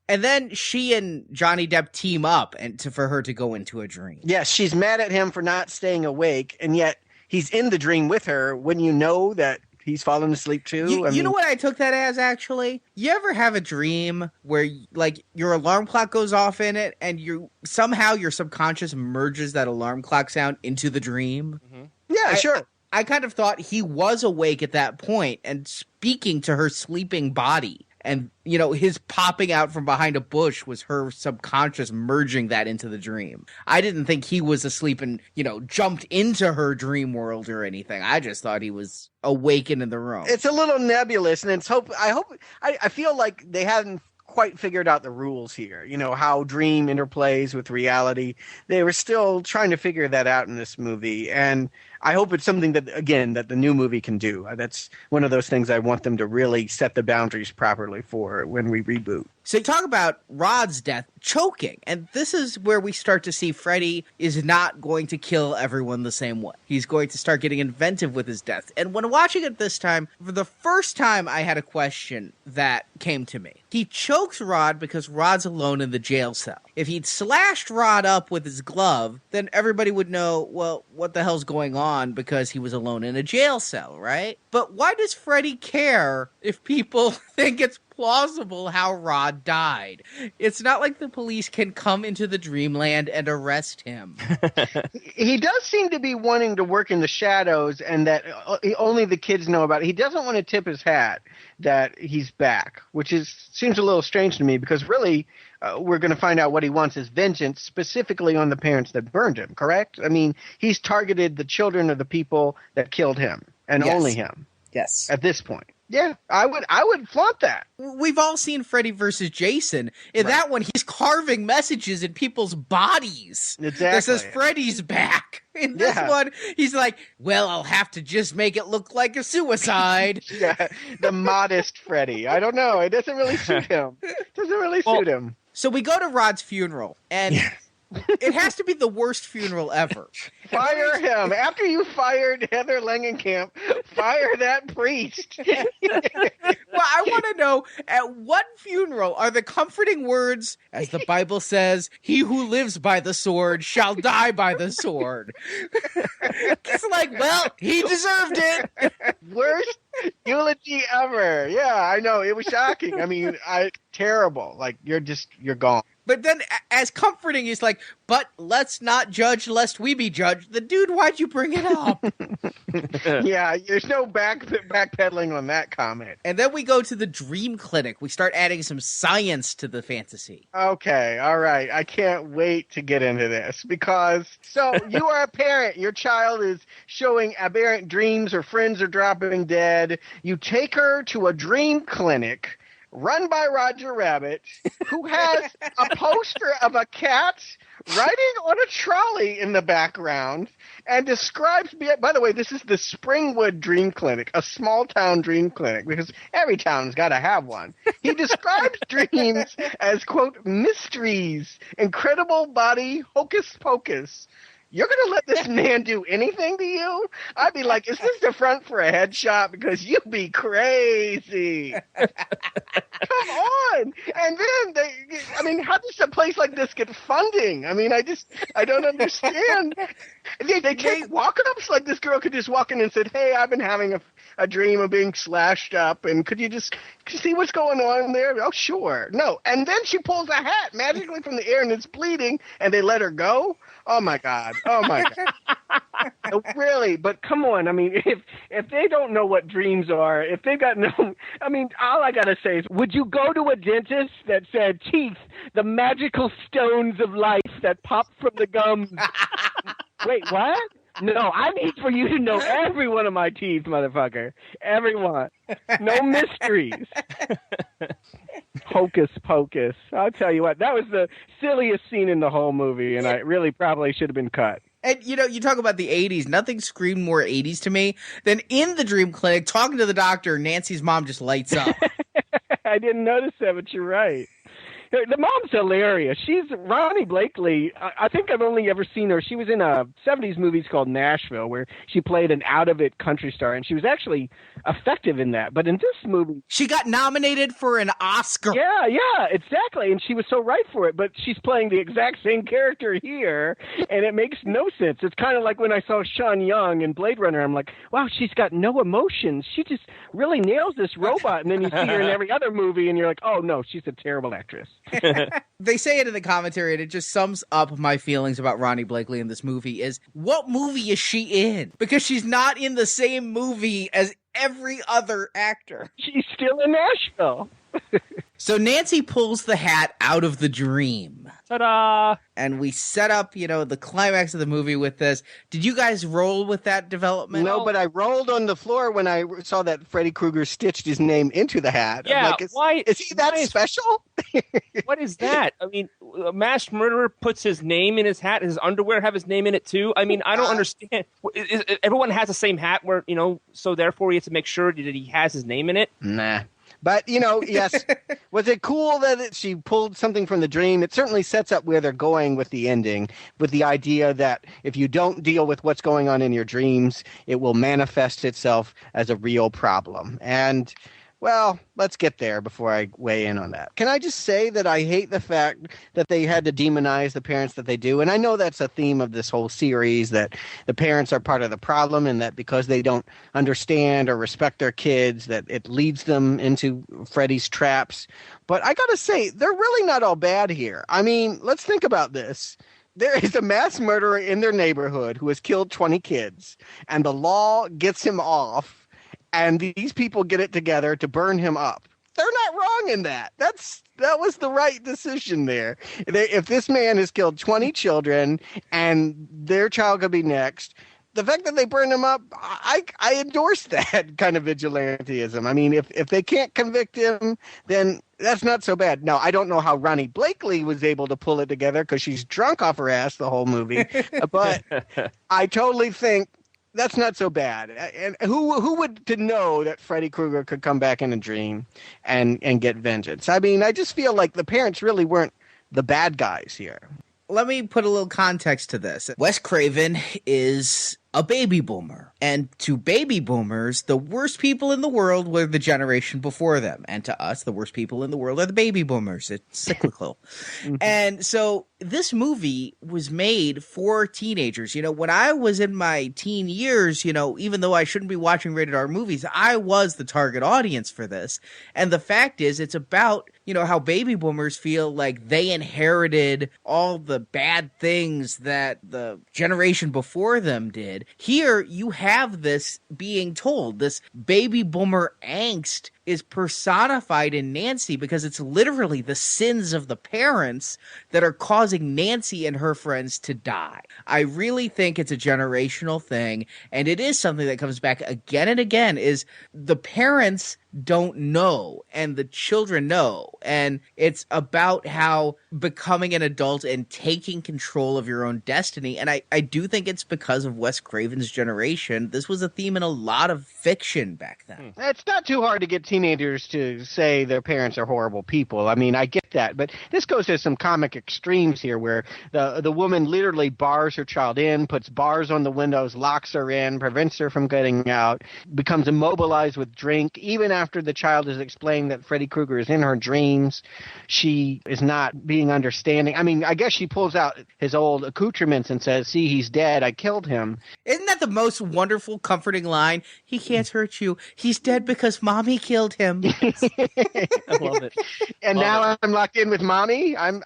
And then she and Johnny Depp team up for her to go into a dream. Yes, she's mad at him for not staying awake, and yet he's in the dream with her when you know that he's fallen asleep too. You know what I took that as, actually? You ever have a dream where, like, your alarm clock goes off in it, and somehow your subconscious merges that alarm clock sound into the dream? Mm-hmm. Yeah, sure. I kind of thought he was awake at that point and speaking to her sleeping body. And, you know, his popping out from behind a bush was her subconscious merging that into the dream. I didn't think he was asleep and, you know, jumped into her dream world or anything. I just thought he was awakened in the room. It's a little nebulous, and I feel like they hadn't quite figured out the rules here, you know, how dream interplays with reality. They were still trying to figure that out in this movie, and I hope it's something that the new movie can do. That's one of those things I want them to really set the boundaries properly for when we reboot. So you talk about Rod's death, choking, and this is where we start to see Freddy is not going to kill everyone the same way. He's going to start getting inventive with his death. And when watching it this time, for the first time I had a question that came to me. He chokes Rod because Rod's alone in the jail cell. If he'd slashed Rod up with his glove, then everybody would know, well, what the hell's going on because he was alone in a jail cell, right? But why does Freddy care if people think it's plausible how Rod died? It's not like the police can come into the dreamland and arrest him. He does seem to be wanting to work in the shadows, and that only the kids know about it. He doesn't want to tip his hat that he's back, which seems a little strange to me, because really we're going to find out what he wants is vengeance, specifically on the parents that burned him, correct? I mean, he's targeted the children of the people that killed him, and only him. Yes. At this point. Yeah, I would flaunt that. We've all seen Freddy versus Jason. In that one, he's carving messages in people's bodies. Exactly. That says Freddy's back. In this one, he's like, well, I'll have to just make it look like a suicide. Yeah, the modest Freddy. I don't know. It doesn't really suit him. Suit him. So we go to Rod's funeral, and it has to be the worst funeral ever. Fire him. After you fired Heather Langenkamp, fire that priest. Well, I want to know, at what funeral are the comforting words, as the Bible says, he who lives by the sword shall die by the sword? It's like, well, he deserved it. Worst eulogy ever. Yeah, I know. It was shocking. I mean, terrible. Like, you're gone. But then, as comforting, he's like, but let's not judge lest we be judged. The dude, why'd you bring it up? Yeah, there's no backpedaling on that comment. And then we go to the dream clinic. We start adding some science to the fantasy. Okay, all right. I can't wait to get into this, because, so you are a parent. Your child is showing aberrant dreams, or friends are dropping dead. You take her to a dream clinic run by Roger Rabbit, who has a poster of a cat riding on a trolley in the background, and describes, by the way, this is the Springwood Dream Clinic, a small town dream clinic, because every town's got to have one. He describes dreams as, quote, mysteries, incredible body, hocus pocus. You're going to let this man do anything to you? I'd be like, is this the front for a headshot? Because you'd be crazy. Come on. And then, how does a place like this get funding? I mean, I don't understand. They take walk-ups, like this girl could just walk in and said, hey, I've been having a dream of being slashed up, and could you just see what's going on there? Oh, sure. No. And then she pulls a hat magically from the air, and it's bleeding, and they let her go? Oh, my God. Really, but come on. I mean, if they don't know what dreams are, if they've got all I got to say is, would you go to a dentist that said, teeth, the magical stones of life that pop from the gums? Wait, what? No, I need for you to know every one of my teeth, motherfucker. Every one. No mysteries. Hocus pocus. I'll tell you what, that was the silliest scene in the whole movie, and I really probably should have been cut. And, you talk about the 80s. Nothing screamed more 80s to me than in the dream clinic, talking to the doctor, Nancy's mom just lights up. I didn't notice that, but you're right. The mom's hilarious. She's Ronnie Blakely. I think I've only ever seen her. She was in a 70s movie called Nashville, where she played an out-of-it country star, and she was actually effective in that. But in this movie... She got nominated for an Oscar. Yeah, exactly. And she was so right for it, but she's playing the exact same character here, and it makes no sense. It's kind of like when I saw Sean Young in Blade Runner. I'm like, wow, she's got no emotions. She just really nails this robot. And then you see her in every other movie, and you're like, oh, no, she's a terrible actress. They say it in the commentary, and it just sums up my feelings about Ronnie Blakely in this movie is, what movie is she in? Because she's not in the same movie as every other actor. She's still in Nashville. So Nancy pulls the hat out of the dream. Ta-da! And we set up, the climax of the movie with this. Did you guys roll with that development? No, but I rolled on the floor when I saw that Freddy Krueger stitched his name into the hat. Yeah, I'm like, is he that special? What is that? I mean, a masked murderer puts his name in his hat. Does his underwear have his name in it too? I mean, I don't understand. Everyone has the same hat where, so therefore he has to make sure that he has his name in it? Nah. But, yes, was it cool that she pulled something from the dream? It certainly sets up where they're going with the ending, with the idea that if you don't deal with what's going on in your dreams, it will manifest itself as a real problem. And, well, let's get there before I weigh in on that. Can I just say that I hate the fact that they had to demonize the parents that they do? And I know that's a theme of this whole series, that the parents are part of the problem and that because they don't understand or respect their kids, that it leads them into Freddy's traps. But I got to say, they're really not all bad here. I mean, let's think about this. There is a mass murderer in their neighborhood who has killed 20 kids, and the law gets him off. And these people get it together to burn him up. They're not wrong in that. That was the right decision there. If this man has killed 20 children and their child could be next, the fact that they burn him up, I endorse that kind of vigilantism. I mean, if they can't convict him, then that's not so bad. Now, I don't know how Ronnie Blakely was able to pull it together because she's drunk off her ass the whole movie. But I totally think that's not so bad. And who would to know that Freddy Krueger could come back in a dream and get vengeance? I mean, I just feel like the parents really weren't the bad guys here. Let me put a little context to this. Wes Craven is a baby boomer. And to baby boomers, the worst people in the world were the generation before them. And to us, the worst people in the world are the baby boomers. It's cyclical. And so this movie was made for teenagers. When I was in my teen years, even though I shouldn't be watching rated R movies, I was the target audience for this. And the fact is, it's about, how baby boomers feel like they inherited all the bad things that the generation before them did. Here, you have this being told, this baby boomer angst is personified in Nancy because it's literally the sins of the parents that are causing Nancy and her friends to die. I really think it's a generational thing, and it is something that comes back again and again, is the parents don't know and the children know, and it's about how becoming an adult and taking control of your own destiny. And I do think it's because of Wes Craven's generation. This was a theme in a lot of fiction back then. It's not too hard to get teenagers to say their parents are horrible people. I mean, I get that, but this goes to some comic extremes here where the woman literally bars her child in, puts bars on the windows, locks her in, prevents her from getting out, becomes immobilized with drink. Even after the child is explaining that Freddy Krueger is in her dreams, she is not being understanding. I mean, I guess she pulls out his old accoutrements and says, see, he's dead. I killed him. Isn't that the most wonderful, comforting line? He can't hurt you. He's dead because mommy killed him. I love it. And now I'm locked in with mommy. I'm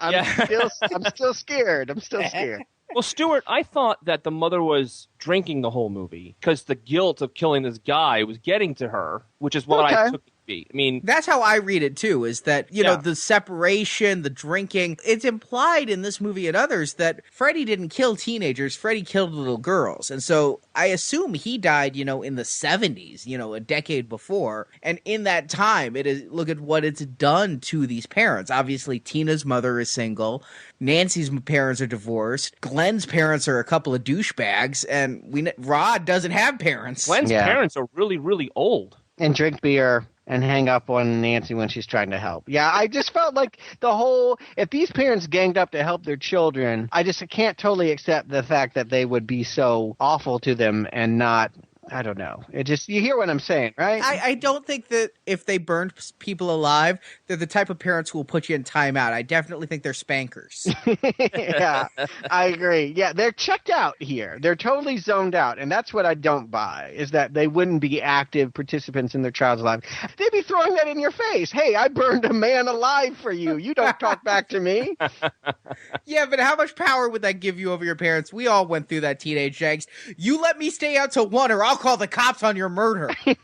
still scared. I'm still scared. Well, Stuart, I thought that the mother was drinking the whole movie because the guilt of killing this guy was getting to her, which is what I took it to be. I mean, that's how I read it too, is that, know, the separation, the drinking. It's implied in this movie and others that Freddy didn't kill teenagers. Freddy killed little girls. And so I assume he died, in the 70s, a decade before. And in that time, look at what it's done to these parents. Obviously, Tina's mother is single. Nancy's parents are divorced. Glenn's parents are a couple of douchebags. And Rod doesn't have parents. Glenn's parents are really, really old. And drink beer and hang up on Nancy when she's trying to help. Yeah, I just felt like if these parents ganged up to help their children, I can't totally accept the fact that they would be so awful to them and not, I don't know. You hear what I'm saying, right? I don't think that if they burned people alive, they're the type of parents who will put you in timeout. I definitely think they're spankers. Yeah, I agree. Yeah, they're checked out here. They're totally zoned out. And that's what I don't buy, is that they wouldn't be active participants in their child's life. They'd be throwing that in your face. Hey, I burned a man alive for you. You don't talk back to me. Yeah, but how much power would that give you over your parents? We all went through that teenage angst. You let me stay out till 1 or I'll call the cops on your murder. And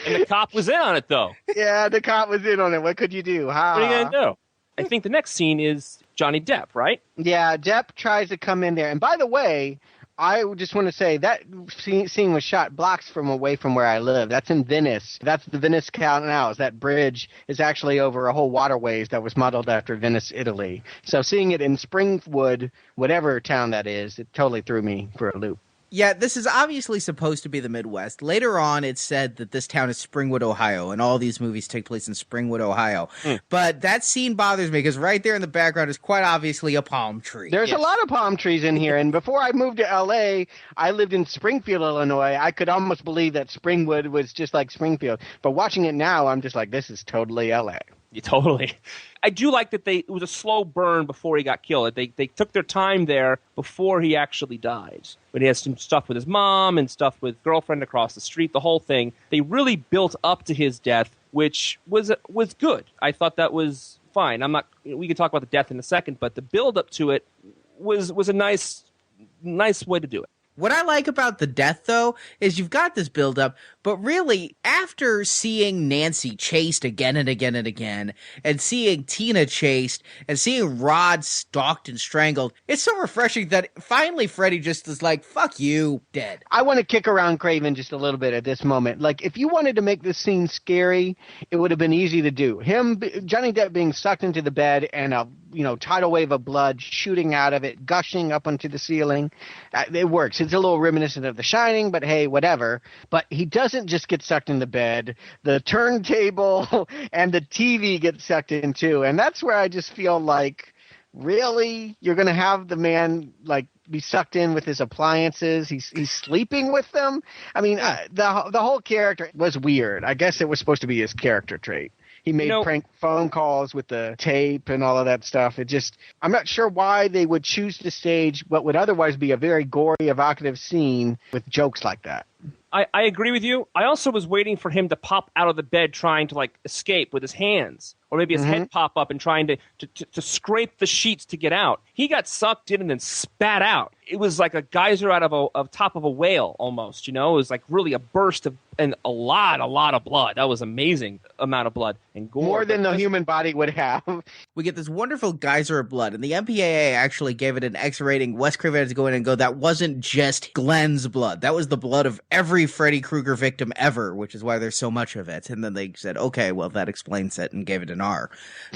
the cop was in on it, though. Yeah, the cop was in on it. What could you do? What are you going to do? I think the next scene is Johnny Depp, right? Yeah, Depp tries to come in there. And by the way, I just want to say that scene was shot blocks away from where I live. That's in Venice. That's the Venice Canals. That bridge is actually over a whole waterways that was modeled after Venice, Italy. So seeing it in Springwood, whatever town that is, it totally threw me for a loop. Yeah, this is obviously supposed to be the Midwest. Later on, it's said that this town is Springwood, Ohio, and all these movies take place in Springwood, Ohio. But that scene bothers me because right there in the background is quite obviously a palm tree. There's a lot of palm trees in here, and before I moved to L.A., I lived in Springfield, Illinois. I could almost believe that Springwood was just like Springfield. But watching it now, I'm just like, this is totally L.A. Yeah, totally. I do like that it was a slow burn before he got killed. They took their time there before he actually died. But he has some stuff with his mom and stuff with girlfriend across the street, the whole thing. They really built up to his death, which was good. I thought that was fine. We can talk about the death in a second, but the build up to it was a nice way to do it. What I like about the death, though, is you've got this buildup, but really, after seeing Nancy chased again and again and again, and seeing Tina chased, and seeing Rod stalked and strangled, it's so refreshing that finally Freddy just is like, fuck you, dead. I want to kick around Craven just a little bit at this moment. Like, if you wanted to make this scene scary, it would have been easy to do. Johnny Depp being sucked into the bed and a tidal wave of blood shooting out of it, gushing up onto the ceiling. It works. It's a little reminiscent of The Shining, but hey, whatever. But he doesn't just get sucked in the bed. The turntable and the TV get sucked in too. And that's where I just feel like, really? You're going to have the man like be sucked in with his appliances? He's sleeping with them? I mean, the whole character was weird. I guess it was supposed to be his character trait. He made prank phone calls with the tape and all of that stuff. I'm not sure why they would choose to stage what would otherwise be a very gory, evocative scene with jokes like that. I agree with you. I also was waiting for him to pop out of the bed trying to escape with his hands. Or maybe his head pop up and trying to scrape the sheets to get out. He got sucked in and then spat out. It was like a geyser out of top of a whale almost, It was like really a burst of and a lot of blood. That was amazing amount of blood and gore. More than the human body would have. We get this wonderful geyser of blood, and the MPAA actually gave it an X rating. Wes Craven had to go in and go, that wasn't just Glenn's blood. That was the blood of every Freddy Krueger victim ever, which is why there's so much of it. And then they said, okay, well, that explains it, and gave it an R.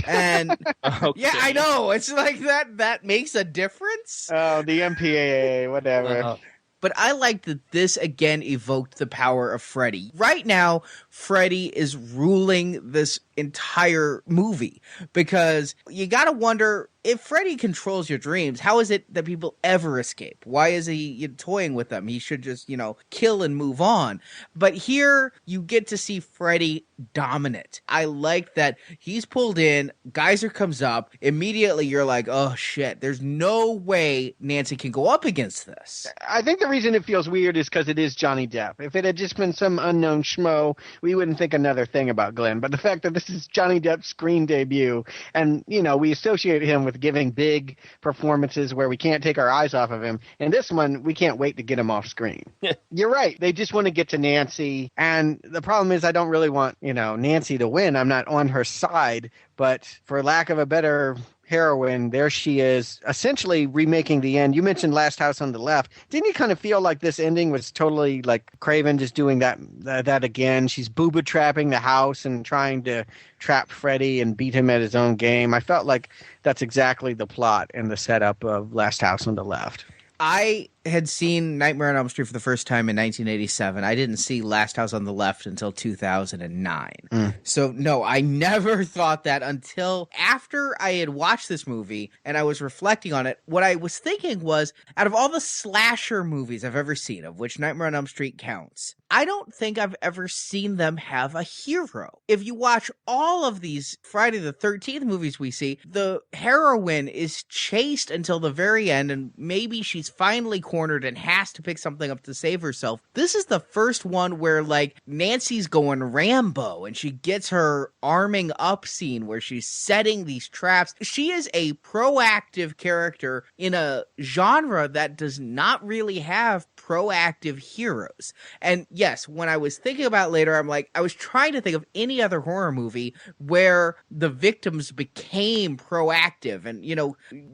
And okay. Yeah, I know. It's like that makes a difference. Oh, the MPAA, whatever. But I like that this again evoked the power of Freddy. Right now, Freddy is ruling this entire movie because you gotta wonder, if Freddy controls your dreams, how is it that people ever escape? Why is he toying with them? He should just, kill and move on. But here you get to see Freddy dominant. I like that he's pulled in, geyser comes up, immediately you're like, oh shit, there's no way Nancy can go up against this. I think the reason it feels weird is because it is Johnny Depp. If it had just been some unknown schmo, we wouldn't think another thing about Glenn. But the fact that this is Johnny Depp's screen debut, and, we associate him with giving big performances where we can't take our eyes off of him. And this one, we can't wait to get him off screen. You're right. They just want to get to Nancy. And the problem is I don't really want, Nancy to win. I'm not on her side. But for lack of a better heroine, there she is, essentially remaking the end. You mentioned Last House on the Left. Didn't you kind of feel like this ending was totally like Craven just doing that again? She's booba trapping the house and trying to trap Freddy and beat him at his own game. I felt like that's exactly the plot and the setup of Last House on the Left. I had seen Nightmare on Elm Street for the first time in 1987. I didn't see Last House on the Left until 2009. So, no, I never thought that until after I had watched this movie and I was reflecting on it. What I was thinking was, out of all the slasher movies I've ever seen, of which Nightmare on Elm Street counts, I don't think I've ever seen them have a hero. If you watch all of these Friday the 13th movies we see, the heroine is chased until the very end, and maybe she's finally cornered and has to pick something up to save herself. This is the first one where, like, Nancy's going Rambo, and she gets her arming up scene where she's setting these traps. She is a proactive character in a genre that does not really have proactive heroes. And yes, when I was thinking about it later, I was trying to think of any other horror movie where the victims became proactive and,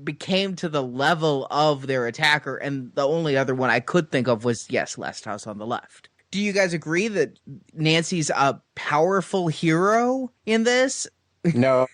became to the level of their attacker. And the only other one I could think of was, yes, Last House on the Left. Do you guys agree that Nancy's a powerful hero in this? No.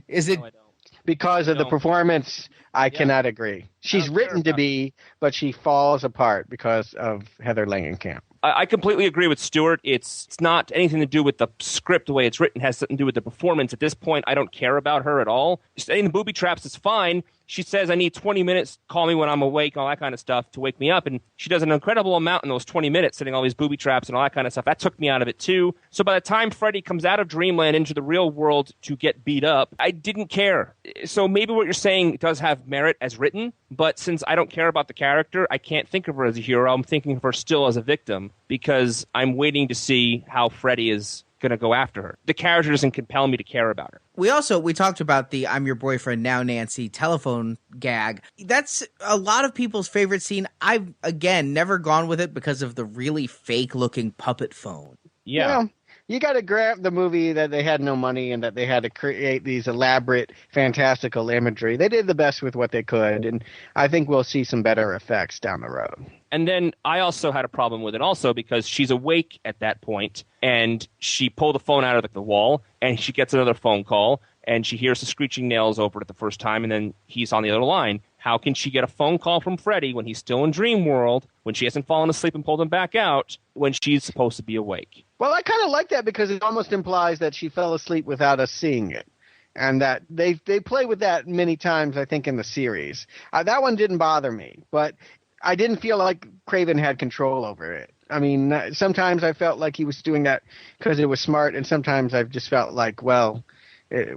Is it? No, I don't. Because of the performance, I cannot agree. She's written to be, but she falls apart because of Heather Langenkamp. I completely agree with Stuart. It's not anything to do with the script, the way it's written. It has something to do with the performance. At this point, I don't care about her at all. Setting the booby traps is fine. She says, I need 20 minutes, call me when I'm awake, all that kind of stuff to wake me up. And she does an incredible amount in those 20 minutes, setting all these booby traps and all that kind of stuff. That took me out of it, too. So by the time Freddy comes out of Dreamland into the real world to get beat up, I didn't care. So maybe what you're saying does have merit as written, but since I don't care about the character, I can't think of her as a hero. I'm thinking of her still as a victim because I'm waiting to see how Freddy is going to go after her. The character doesn't compel me to care about her. We talked about the I'm your boyfriend now, Nancy telephone gag. That's a lot of people's favorite scene. I've, again, never gone with it because of the really fake looking puppet phone. Yeah. You got to grab the movie that they had no money and that they had to create these elaborate, fantastical imagery. They did the best with what they could, and I think we'll see some better effects down the road. And then I also had a problem with it also because she's awake at that point, and she pulled the phone out of the wall, and she gets another phone call, and she hears the screeching nails over it the first time, and then he's on the other line. How can she get a phone call from Freddy when he's still in Dream World, when she hasn't fallen asleep and pulled him back out, when she's supposed to be awake? Well, I kind of like that because it almost implies that she fell asleep without us seeing it. And that they play with that many times, I think, in the series. That one didn't bother me, but I didn't feel like Craven had control over it. I mean, sometimes I felt like he was doing that because it was smart, and sometimes I've just felt like, well,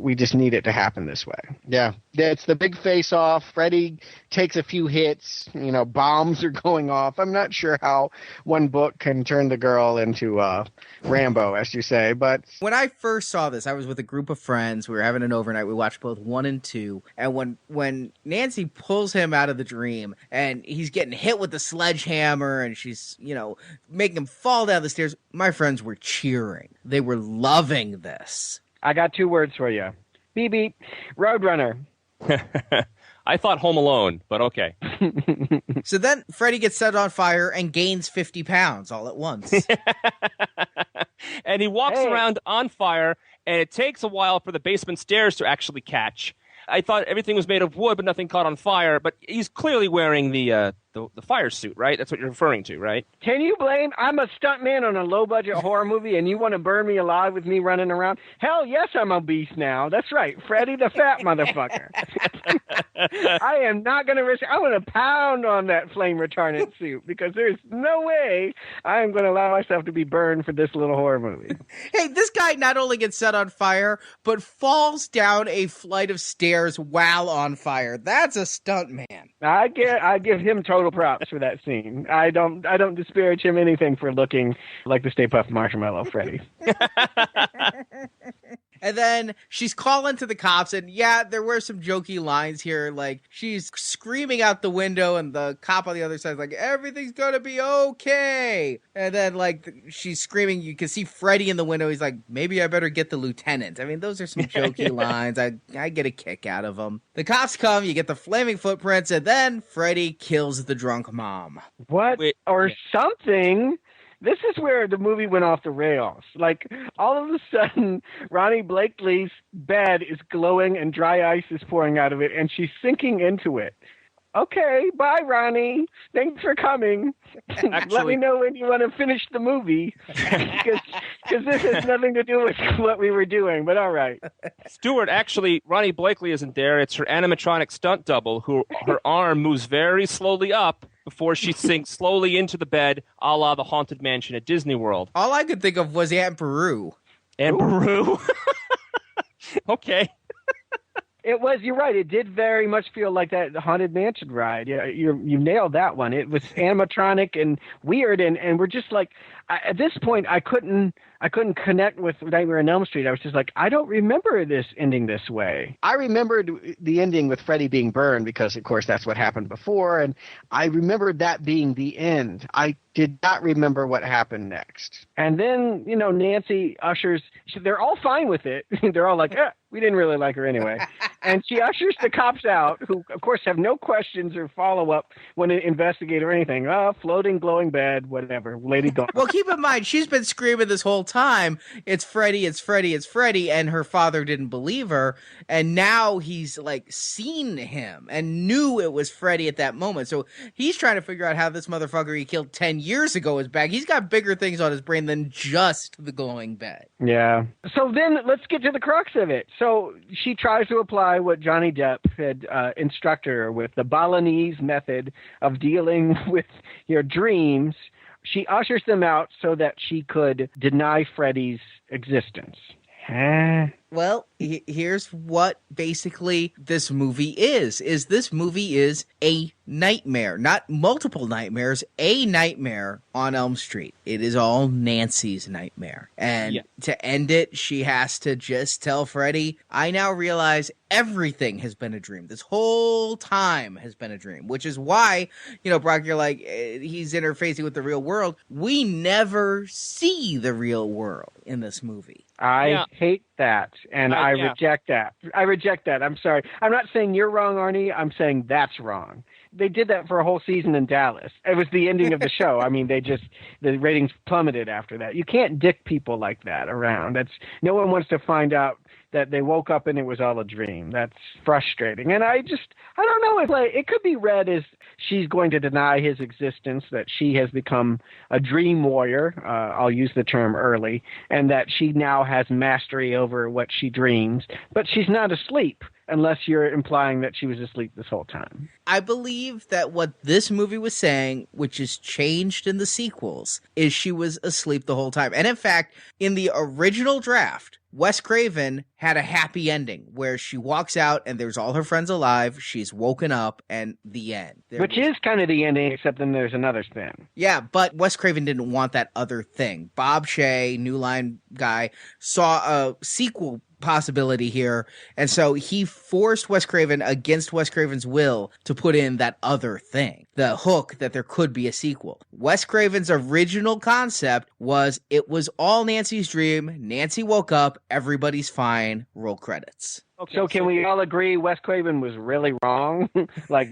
we just need it to happen this way. Yeah. It's the big face-off. Freddy takes a few hits. Bombs are going off. I'm not sure how one book can turn the girl into Rambo, as you say. But when I first saw this, I was with a group of friends. We were having an overnight. We watched both 1 and 2. And when Nancy pulls him out of the dream and he's getting hit with the sledgehammer and she's, making him fall down the stairs, my friends were cheering. They were loving this. I got 2 words for you. Beep, beep. Roadrunner. I thought Home Alone, but okay. So then Freddy gets set on fire and gains 50 pounds all at once. And he walks around on fire, and it takes a while for the basement stairs to actually catch. I thought everything was made of wood, but nothing caught on fire. But he's clearly wearing the fire suit, right? That's what you're referring to, right? Can you blame? I'm a stuntman on a low-budget horror movie, and you want to burn me alive with me running around? Hell yes, I'm obese now. That's right, Freddy the fat motherfucker. I am not going to risk. I'm going to pound on that flame retardant suit because there's no way I am going to allow myself to be burned for this little horror movie. Hey, this guy not only gets set on fire, but falls down a flight of stairs while on fire. That's a stunt man. I give him total props for that scene. I don't disparage him anything for looking like the Stay Puft Marshmallow Freddy. And then she's calling to the cops, and yeah, there were some jokey lines here, like she's screaming out the window, and the cop on the other side is like, everything's gonna be okay. And then, like, she's screaming, you can see Freddy in the window, he's like, maybe I better get the lieutenant. I mean, those are some jokey lines. I get a kick out of them. The cops come, you get the flaming footprints, and then Freddy kills the drunk mom. What? Something? This is where the movie went off the rails. Like, all of a sudden, Ronnie Blakely's bed is glowing and dry ice is pouring out of it, and she's sinking into it. Okay, bye, Ronnie. Thanks for coming. Let me know when you want to finish the movie, because this has nothing to do with what we were doing, but all right. Stuart, actually, Ronnie Blakely isn't there. It's her animatronic stunt double, who her arm moves very slowly up before she sinks slowly into the bed, a la the Haunted Mansion at Disney World. All I could think of was Aunt Beru. Aunt Beru? Okay. You're right. It did very much feel like that Haunted Mansion ride. Yeah, you nailed that one. It was animatronic and weird, and we're just like, at this point, I couldn't connect with Nightmare on Elm Street. I was just like, I don't remember this ending this way. I remembered the ending with Freddy being burned because, of course, that's what happened before, and I remembered that being the end. I did not remember what happened next. And then, Nancy ushers, they're all fine with it. They're all like, we didn't really like her anyway. And she ushers the cops out, who, of course, have no questions or follow-up when they investigate or anything. Floating, glowing bed, whatever. Lady gone. Well, keep in mind, she's been screaming this whole time, it's Freddy, it's Freddy, it's Freddy, and her father didn't believe her, and now he's, seen him and knew it was Freddy at that moment. So he's trying to figure out how this motherfucker he killed 10 years ago is back. He's got bigger things on his brain than just the glowing bed. Yeah. So then let's get to the crux of it. So she tries to apply what Johnny Depp had instructed her with, the Balinese method of dealing with your dreams. She ushers them out so that she could deny Freddy's existence. Well, here's what basically this movie is this movie is a nightmare, not multiple nightmares, a nightmare on Elm Street. It is all Nancy's nightmare. And to end it, she has to just tell Freddy, I now realize everything has been a dream. This whole time has been a dream, which is why, Brock, you're like, he's interfacing with the real world. We never see the real world in this movie. I hate that, and I reject that. I reject that. I'm sorry. I'm not saying you're wrong, Arnie. I'm saying that's wrong. They did that for a whole season in Dallas. It was the ending of the show. I mean, the ratings plummeted after that. You can't dick people like that around. No one wants to find out that they woke up and it was all a dream. That's frustrating. And I don't know. It could be read as she's going to deny his existence, that she has become a dream warrior. I'll use the term early, and that she now has mastery over what she dreams. But she's not asleep, unless you're implying that she was asleep this whole time. I believe that what this movie was saying, which is changed in the sequels, is she was asleep the whole time. And in fact, in the original draft, Wes Craven had a happy ending where she walks out and there's all her friends alive. She's woken up and the end. Which is kind of the ending, except then there's another spin. Yeah, but Wes Craven didn't want that other thing. Bob Shea, New Line guy, saw a sequel possibility here, and so he forced Wes Craven, against Wes Craven's will, to put in that other thing, the hook that there could be a sequel. Wes Craven's original concept was it was all Nancy's dream, Nancy woke up, everybody's fine, roll credits. Okay, so can we all agree Wes Craven was really wrong?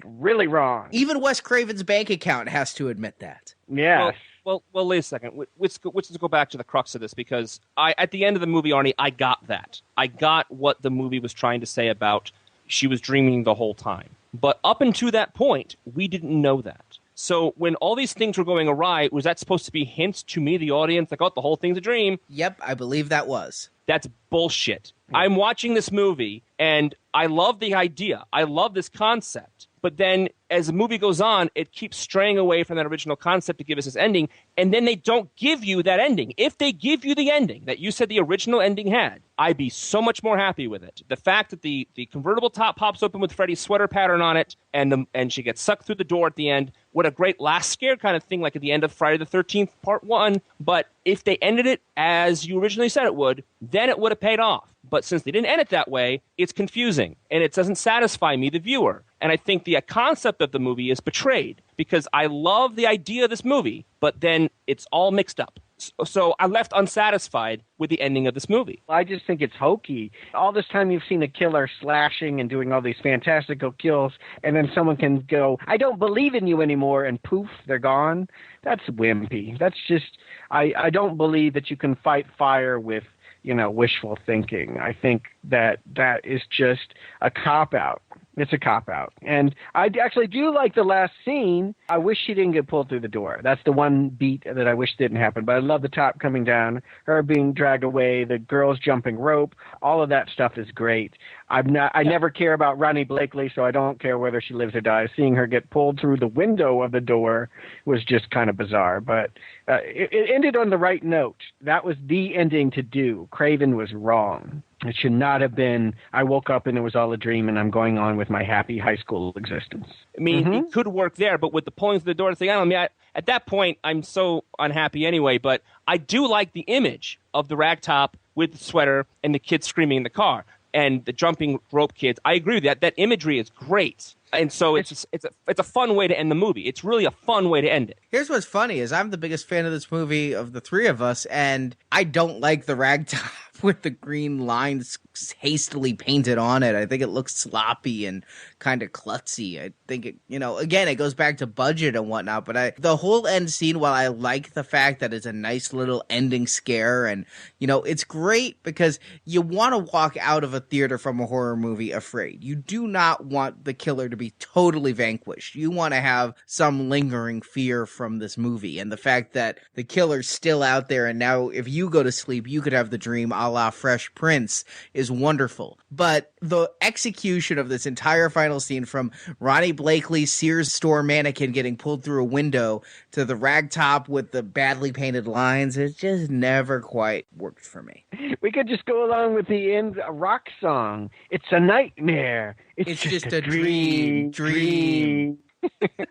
Really wrong. Even Wes Craven's bank account has to admit that. Yes. Well, wait a second. Let's go back to the crux of this, because at the end of the movie, Arnie, I got that. I got what the movie was trying to say about she was dreaming the whole time. But up until that point, we didn't know that. So when all these things were going awry, was that supposed to be hints to me, the audience, like, oh, the whole thing's a dream? Yep, I believe that was. That's bullshit. Yeah. I'm watching this movie, and I love the idea. I love this concept. But then, as the movie goes on, it keeps straying away from that original concept to give us this ending, and then they don't give you that ending. If they give you the ending that you said the original ending had, I'd be so much more happy with it. The fact that the convertible top pops open with Freddy's sweater pattern on it, and she gets sucked through the door at the end, what a great last scare kind of thing, like at the end of Friday the 13th Part 1. But if they ended it as you originally said it would, then it would have paid off. But since they didn't end it that way, it's confusing, and it doesn't satisfy me, the viewer. And I think the concept of the movie is betrayed, because I love the idea of this movie, but then it's all mixed up. So I left unsatisfied with the ending of this movie. I just think it's hokey. All this time you've seen a killer slashing and doing all these fantastical kills, and then someone can go, I don't believe in you anymore, and poof, they're gone. That's wimpy. That's just, I don't believe that you can fight fire with wishful thinking. I think that is just a cop-out. It's a cop-out. And I actually do like the last scene. I wish she didn't get pulled through the door. That's the one beat that I wish didn't happen. But I love the top coming down, her being dragged away, the girls jumping rope. All of that stuff is great. I never care about Ronnie Blakely, so I don't care whether she lives or dies. Seeing her get pulled through the window of the door was just kind of bizarre. But it ended on the right note. That was the ending to do. Craven was wrong. It should not have been, I woke up and it was all a dream and I'm going on with my happy high school existence. I mean, it could work there, but with the pulling through the door, thing, I don't know, at that point, I'm so unhappy anyway, but I do like the image of the ragtop with the sweater and the kids screaming in the car and the jumping rope kids. I agree with that. That imagery is great. And so it's a fun way to end the movie. It's really a fun way to end it. Here's what's funny is I'm the biggest fan of this movie of the three of us, and I don't like the ragtop with the green lines hastily painted on it. I think it looks sloppy and kind of klutzy. I think it, again, it goes back to budget and whatnot, but the whole end scene, while I like the fact that it's a nice little ending scare and, it's great because you want to walk out of a theater from a horror movie afraid. You do not want the killer to be totally vanquished. You want to have some lingering fear from this movie, and the fact that the killer's still out there, and now if you go to sleep, you could have the dream a la Fresh Prince is wonderful. But the execution of this entire final scene, from Ronnie Blakely's Sears store mannequin getting pulled through a window to the ragtop with the badly painted lines, it just never quite worked for me. We could just go along with the end rock song. It's a nightmare. It's just a dream.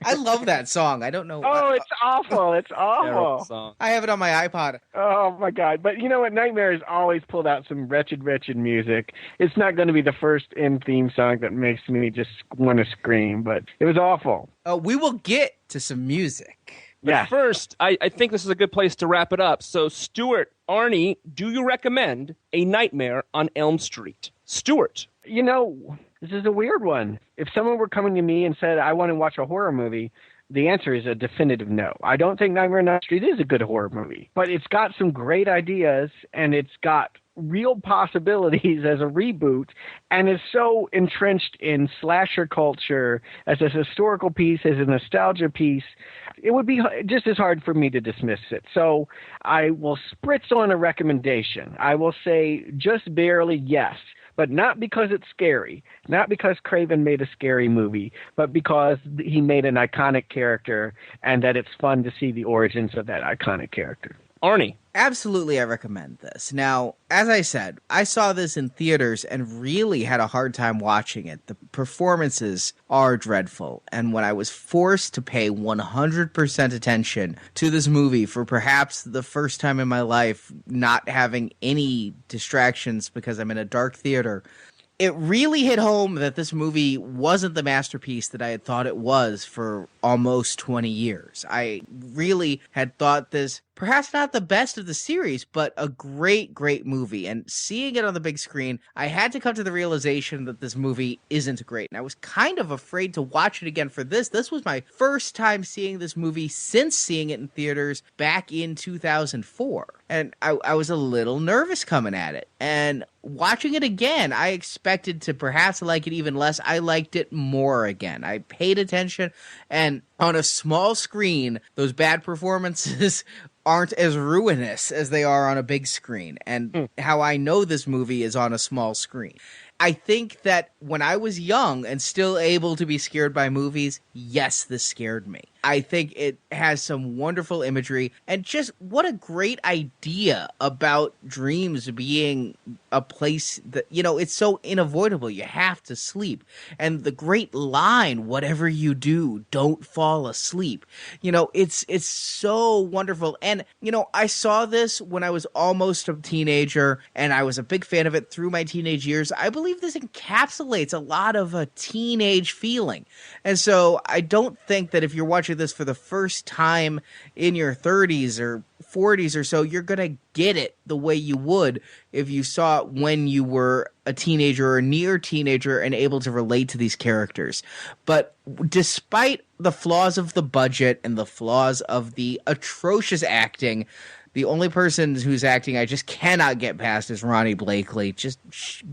I love that song. I don't know. Oh, it's awful. It's awful. Song. I have it on my iPod. Oh, my God. But you know what? Nightmare has always pulled out some wretched music. It's not going to be the first end theme song that makes me just want to scream, but it was awful. We will get to some music. But first, I think this is a good place to wrap it up. So, Stuart, Arnie, do you recommend A Nightmare on Elm Street? Stuart. This is a weird one. If someone were coming to me and said, I want to watch a horror movie, the answer is a definitive no. I don't think Nightmare on Elm Street is a good horror movie, but it's got some great ideas and it's got real possibilities as a reboot, and is so entrenched in slasher culture as a historical piece, as a nostalgia piece. It would be just as hard for me to dismiss it. So I will spritz on a recommendation. I will say just barely yes. But not because it's scary, not because Craven made a scary movie, but because he made an iconic character and that it's fun to see the origins of that iconic character. Arnie. Absolutely, I recommend this. Now, as I said, I saw this in theaters and really had a hard time watching it. The performances are dreadful. And when I was forced to pay 100% attention to this movie for perhaps the first time in my life, not having any distractions because I'm in a dark theater, it really hit home that this movie wasn't the masterpiece that I had thought it was for almost 20 years. I really had thought this, perhaps not the best of the series, but a great, great movie. And seeing it on the big screen, I had to come to the realization that this movie isn't great. And I was kind of afraid to watch it again for this. This was my first time seeing this movie since seeing it in theaters back in 2004. And I was a little nervous coming at it. And watching it again, I expected to perhaps like it even less. I liked it more again. I paid attention, and on a small screen, those bad performances aren't as ruinous as they are on a big screen. And how I know this movie is on a small screen. I think that when I was young and still able to be scared by movies, yes, this scared me. I think it has some wonderful imagery, and just what a great idea about dreams being a place that, it's so unavoidable. You have to sleep. And the great line, whatever you do, don't fall asleep. It's so wonderful. And, I saw this when I was almost a teenager, and I was a big fan of it through my teenage years. I believe this encapsulates a lot of a teenage feeling. And so I don't think that if you're watching this for the first time in your 30s or 40s or so, you're going to get it the way you would if you saw it when you were a teenager or near teenager and able to relate to these characters. But despite the flaws of the budget and the flaws of the atrocious acting, The only person whose acting I just cannot get past is Ronnie Blakely. Just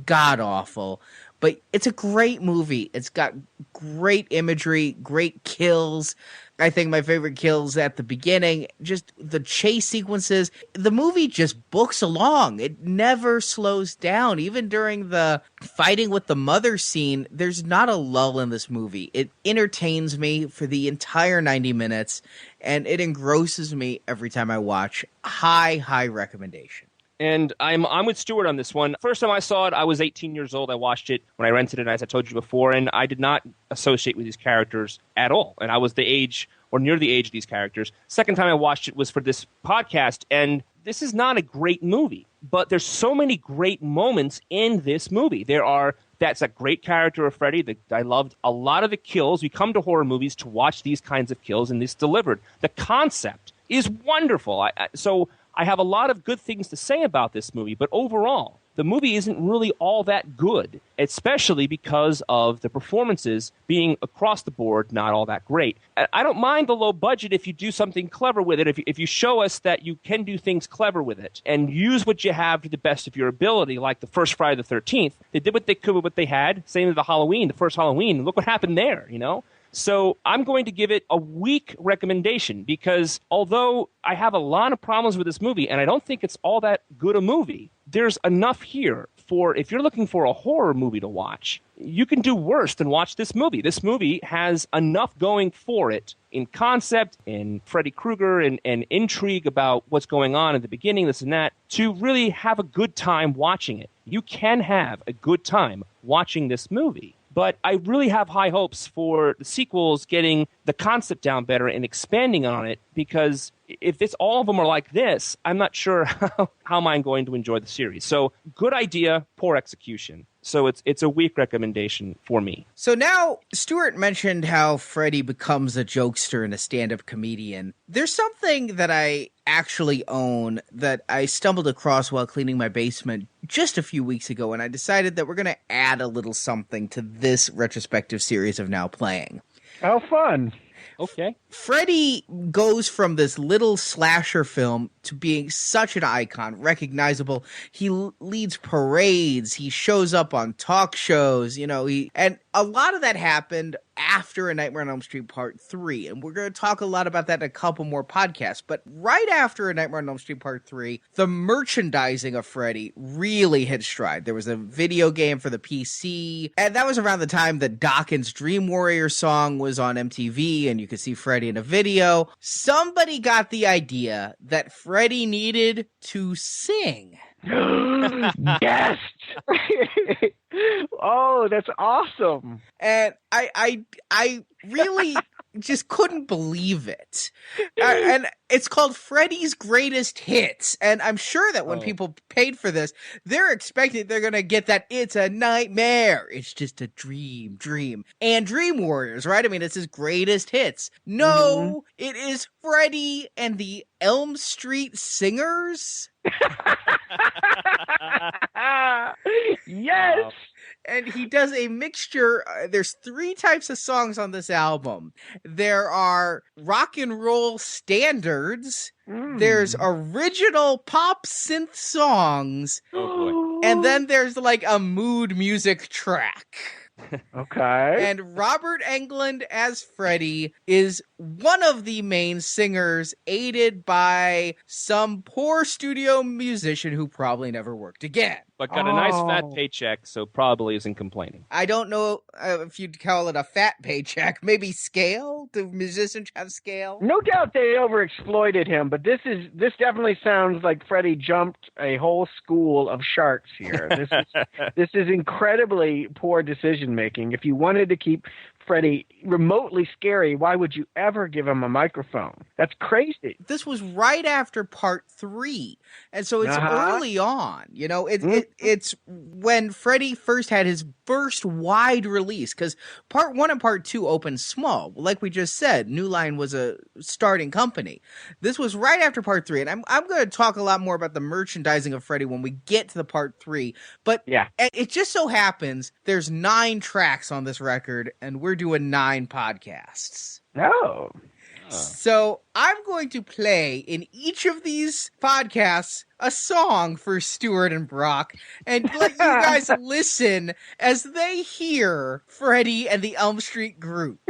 god-awful. But it's a great movie. It's got great imagery, great kills. I think my favorite kills at the beginning, just the chase sequences. The movie just books along. It never slows down. Even during the fighting with the mother scene, there's not a lull in this movie. It entertains me for the entire 90 minutes, and it engrosses me every time I watch. High recommendation. And I'm with Stuart on this one. First time I saw it, I was 18 years old. I watched it when I rented it, as I told you before, and I did not associate with these characters at all. And I was the age, or near the age of these characters. Second time I watched it was for this podcast, and this is not a great movie. But there's so many great moments in this movie. That's a great character of Freddy. I loved a lot of the kills. We come to horror movies to watch these kinds of kills, and this delivered. The concept is wonderful. So I have a lot of good things to say about this movie, but overall, the movie isn't really all that good, especially because of the performances being across the board not all that great. I don't mind the low budget if you do something clever with it, if you show us that you can do things clever with it and use what you have to the best of your ability, like the first Friday the 13th. They did what they could with what they had. Same with the first Halloween. Look what happened there, you know? So I'm going to give it a weak recommendation because although I have a lot of problems with this movie and I don't think it's all that good a movie, there's enough here for if you're looking for a horror movie to watch, you can do worse than watch this movie. This movie has enough going for it in concept, in Freddy Krueger, and intrigue about what's going on at the beginning, this and that, to really have a good time watching it. You can have a good time watching this movie. But I really have high hopes for the sequels getting the concept down better and expanding on it, because if all of them are like this, I'm not sure how I'm going to enjoy the series. So good idea, poor execution. So it's a weak recommendation for me. So now, Stuart mentioned how Freddy becomes a jokester and a stand-up comedian. There's something that I actually own that I stumbled across while cleaning my basement just a few weeks ago, and I decided that we're going to add a little something to this retrospective series of Now Playing. How fun. Okay. Freddy goes from this little slasher film to being such an icon, recognizable. He leads parades. He shows up on talk shows, and a lot of that happened after A Nightmare on Elm Street Part 3. And we're going to talk a lot about that in a couple more podcasts. But right after A Nightmare on Elm Street Part 3, the merchandising of Freddy really hit stride. There was a video game for the PC, and that was around the time that Dawkins' Dream Warrior song was on MTV, and you could see Freddy in a video. Somebody got the idea that Freddy needed to sing. Yes. Oh, that's awesome. And I really just couldn't believe it. And it's called Freddy's Greatest Hits. And I'm sure that when people paid for this, they're expecting they're going to get that it's a nightmare. It's just a dream. And Dream Warriors, right? I mean, it's his greatest hits. No, It is Freddy and the Elm Street Singers. Yes. And he does a mixture. There's 3 types of songs on this album. There are rock and roll standards. There's original pop synth songs. Oh, boy. And then there's like a mood music track. Okay. And Robert Englund as Freddy is one of the main singers, aided by some poor studio musician who probably never worked again. But got a nice fat paycheck, so probably isn't complaining. I don't know if you'd call it a fat paycheck. Maybe scale? Do musicians have scale? No doubt they overexploited him, but this definitely sounds like Freddy jumped a whole school of sharks here. This is incredibly poor decision making. If you wanted to keep Freddy remotely scary, why would you ever give him a microphone? That's crazy. This was right after Part 3, and so it's early on. It's when Freddy first had his first wide release, because Part 1 and Part 2 opened small. Like we just said, New Line was a starting company. This was right after Part 3, and I'm going to talk a lot more about the merchandising of Freddy when we get to the Part 3. But yeah, it just so happens there's 9 tracks on this record, and we're doing 9 podcasts. Oh. So I'm going to play in each of these podcasts a song for Stuart and Brock and let you guys listen as they hear Freddy and the Elm Street group.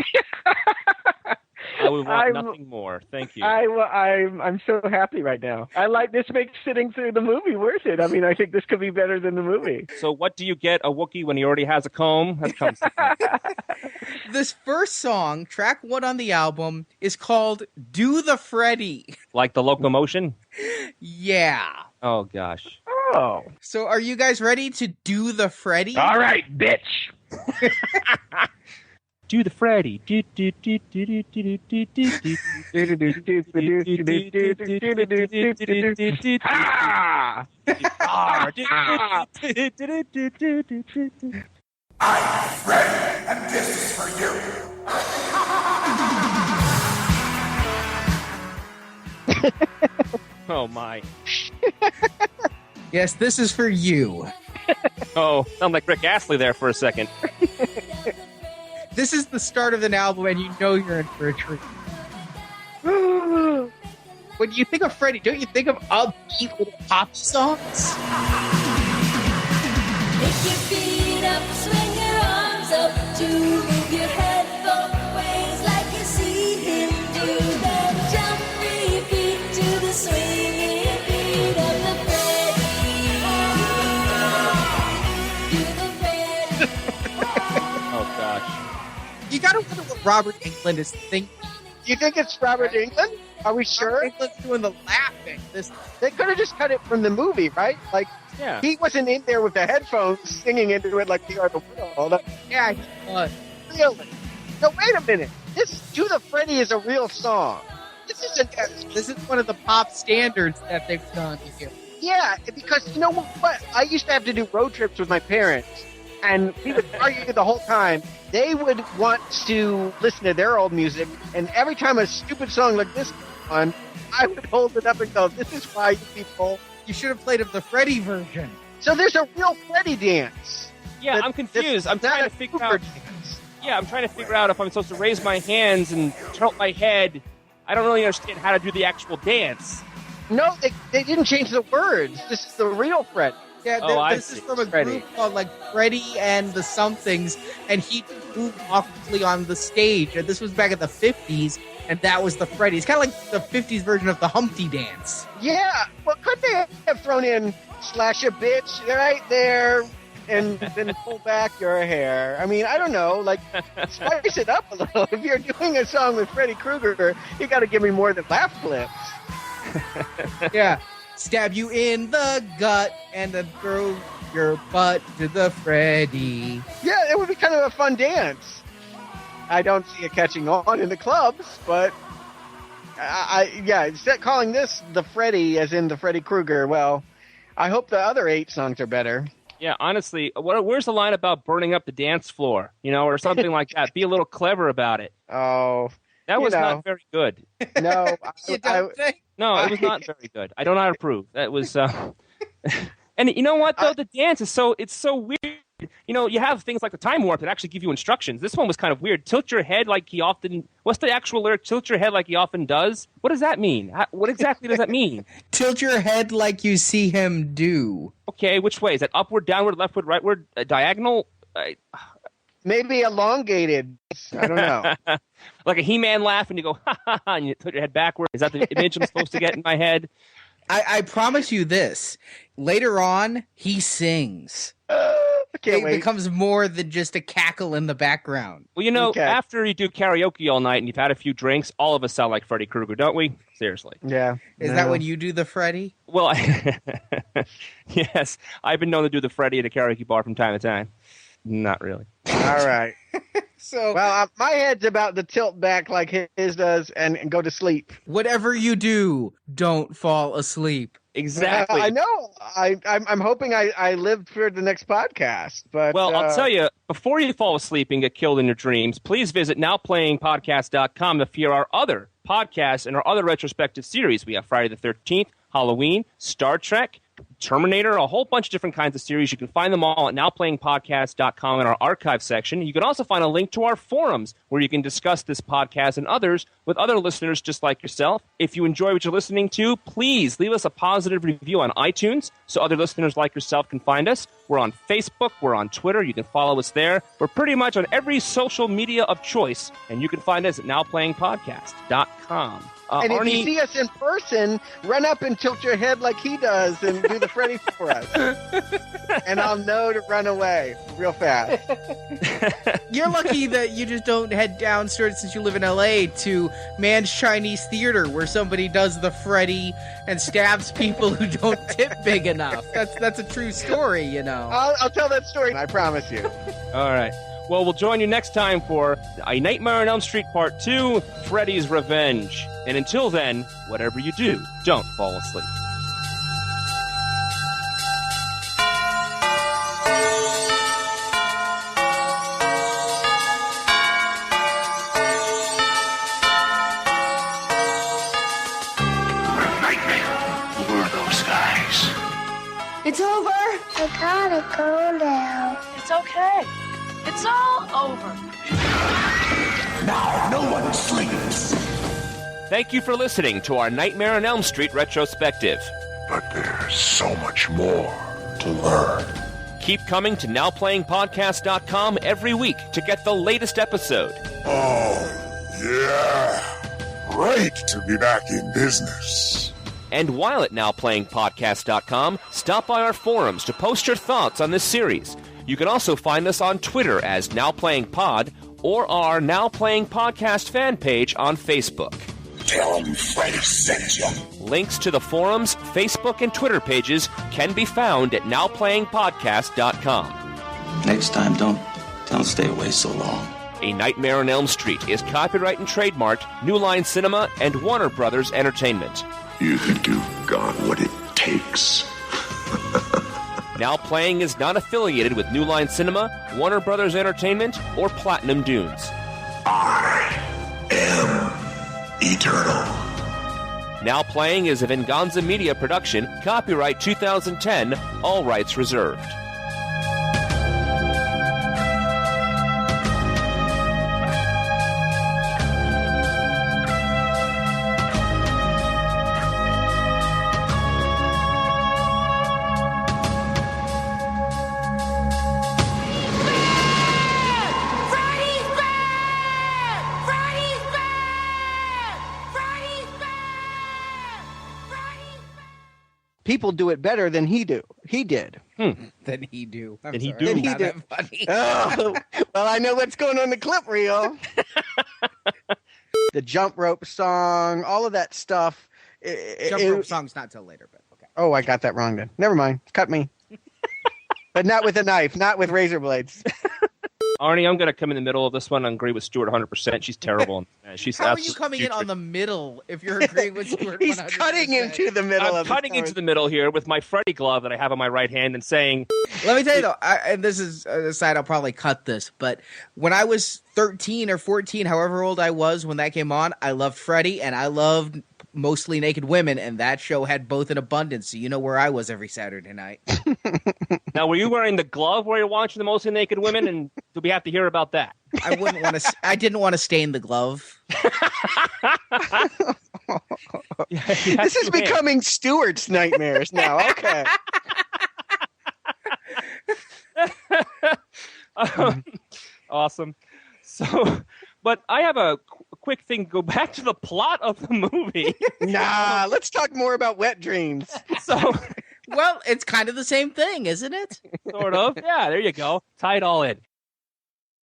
I would want nothing more. Thank you. I'm so happy right now. This makes sitting through the movie worth it. I mean, I think this could be better than the movie. So what do you get a Wookiee when he already has a comb? That comes This first song, track 1 on the album, is called Do the Freddy. Like the locomotion? Yeah. Oh, gosh. Oh. So are you guys ready to do the Freddy? All right, bitch. Do the Freddy. I'm Freddy, and this is for you. Oh, my. Yes, this is for you. Oh, sound like Rick Astley there for a second. This is the start of an album, and you know you're in for a treat. When you think of Freddy, don't you think of upbeat little pop songs? Pick your feet up, swing your arms up, to move your head both ways like you see him do. Then jump 3 feet to the swinging beat of the Freddy. Do the Freddy. Oh, gosh. You gotta wonder what Robert Englund is thinking. You think it's Robert Englund? Are we sure? Robert Englund's doing the laughing. They could have just cut it from the movie, right? Like, Yeah. he wasn't in there with the headphones singing into it like "We Are the World." Yeah, he was. Really? No, wait a minute. This "Do the Freddy" is a real song. This isn't. This is one of the pop standards that they've done here. Yeah, because you know what? I used to have to do road trips with my parents, and we would argue the whole time. They would want to listen to their old music, and every time a stupid song like this came on, I would hold it up and go, "This is why you people." You should have played the Freddy version. So there's a real Freddy dance. Yeah, I'm confused. I'm trying to figure out. Dance. Yeah, I'm trying to figure out if I'm supposed to raise my hands and tilt my head. I don't really understand how to do the actual dance. No, they didn't change the words. This is the real Freddy. Yeah, this is from a group called like Freddy and the Somethings, and he moved awkwardly on the stage. And this was back in the 50s, and that was the Freddy. It's kind of like the 50s version of the Humpty Dance. Yeah, well, could they have thrown in "slash a bitch" right there, and then pull back your hair? I mean, I don't know, like spice it up a little. If you're doing a song with Freddy Krueger, you got to give me more than laugh clips. Yeah. Stab you in the gut and then throw your butt to the Freddy. Yeah, it would be kind of a fun dance. I don't see it catching on in the clubs, but instead calling this the Freddy, as in the Freddy Krueger, well, I hope the other 8 songs are better. Yeah, honestly, where's the line about burning up the dance floor, or something like that? Be a little clever about it. Oh, that was not very good. No, You don't think? No, it was not very good. I do not approve. That was, and you know what though? The dance is so weird. You have things like the time warp that actually give you instructions. This one was kind of weird. Tilt your head like he often. What's the actual lyric? Tilt your head like he often does. What does that mean? What exactly does that mean? Tilt your head like you see him do. Okay, which way is that? Upward, downward, leftward, rightward, diagonal? Maybe elongated. I don't know. Like a He-Man laugh, and you go ha ha ha, and you put your head backward. Is that the image I'm supposed to get in my head? I promise you this. Later on, he sings. It becomes more than just a cackle in the background. Well, after you do karaoke all night and you've had a few drinks, all of us sound like Freddy Krueger, don't we? Seriously. Yeah. Is that when you do the Freddy? Well, yes. I've been known to do the Freddy at a karaoke bar from time to time. Not really. All right. Well, my head's about to tilt back like his does and go to sleep. Whatever you do, don't fall asleep. Exactly. I know. I'm hoping I live for the next podcast. But well, I'll tell you, before you fall asleep and get killed in your dreams, please visit nowplayingpodcast.com to hear our other podcasts and our other retrospective series. We have Friday the 13th, Halloween, Star Trek, Terminator, a whole bunch of different kinds of series. You can find them all at nowplayingpodcast.com in our archive section. You can also find a link to our forums where you can discuss this podcast and others with other listeners just like yourself. If you enjoy what you're listening to, please leave us a positive review on iTunes so other listeners like yourself can find us. We're on Facebook. We're on Twitter. You can follow us there. We're pretty much on every social media of choice, and you can find us at nowplayingpodcast.com. And if Arnie, you see us in person, run up and tilt your head like he does and do the Freddy for us. And I'll know to run away real fast. You're lucky that you just don't head downstairs since you live in LA to Man's Chinese Theater where somebody does the Freddy and stabs people who don't tip big enough. That's a true story, you know. I'll tell that story, I promise you. all right. Well, we'll join you next time for A Nightmare on Elm Street Part 2, Freddy's Revenge. And until then, whatever you do, don't fall asleep. Who were those guys? It's over. I gotta go now. It's okay. It's all over. Now no one sleeps. Thank you for listening to our Nightmare on Elm Street retrospective. But there's so much more to learn. Keep coming to nowplayingpodcast.com every week to get the latest episode. Oh, yeah. Great to be back in business. And while at nowplayingpodcast.com, stop by our forums to post your thoughts on this series. You can also find us on Twitter as NowPlayingPod or our Now Playing Podcast fan page on Facebook. Tell him Freddy sent you. Links to the forums, Facebook, and Twitter pages can be found at nowplayingpodcast.com. Next time, don't stay away so long. A Nightmare on Elm Street is copyright and trademarked New Line Cinema and Warner Brothers Entertainment. You think you've got what it takes? Now Playing is not affiliated with New Line Cinema, Warner Brothers Entertainment, or Platinum Dunes. I am eternal. Now Playing is a Venganza Media production, copyright 2010, all rights reserved. Freddy's back! Freddy's back! Freddy's back! Freddy's back! People do it better than he did. Than he do. I'm Than he sorry, do. it's Than he not do. that funny. Oh, well, I know what's going on in the clip reel. The jump rope song, all of that stuff. Jump rope song's not till later, but okay. Oh, I got that wrong then. Never mind. Cut me. But not with a knife, not with razor blades. Arnie, I'm going to come in the middle of this one and agree with Stuart 100%. She's terrible. She's How are you coming in on the middle if you're agreeing with Stuart? He's 100%? cutting into the middle I'm of cutting into the middle here with my Freddy glove that I have on my right hand and saying, Let me tell you though, and this is an aside, I'll probably cut this, but when I was 13 or 14, however old I was when that came on, I loved Freddy and I loved Mostly Naked Women, and that show had both in abundance, so you know where I was every Saturday night. now were you wearing the glove while you're watching the Mostly Naked Women? And do we have to hear about that? I didn't want to stain the glove. This is becoming Stuart's nightmares now. Okay. Awesome. So, but I have a quick thing. Go back to the plot of the movie. Nah, let's talk more about wet dreams. So, Well, it's kind of the same thing, isn't it? sort of. Yeah, there you go. Tie it all in.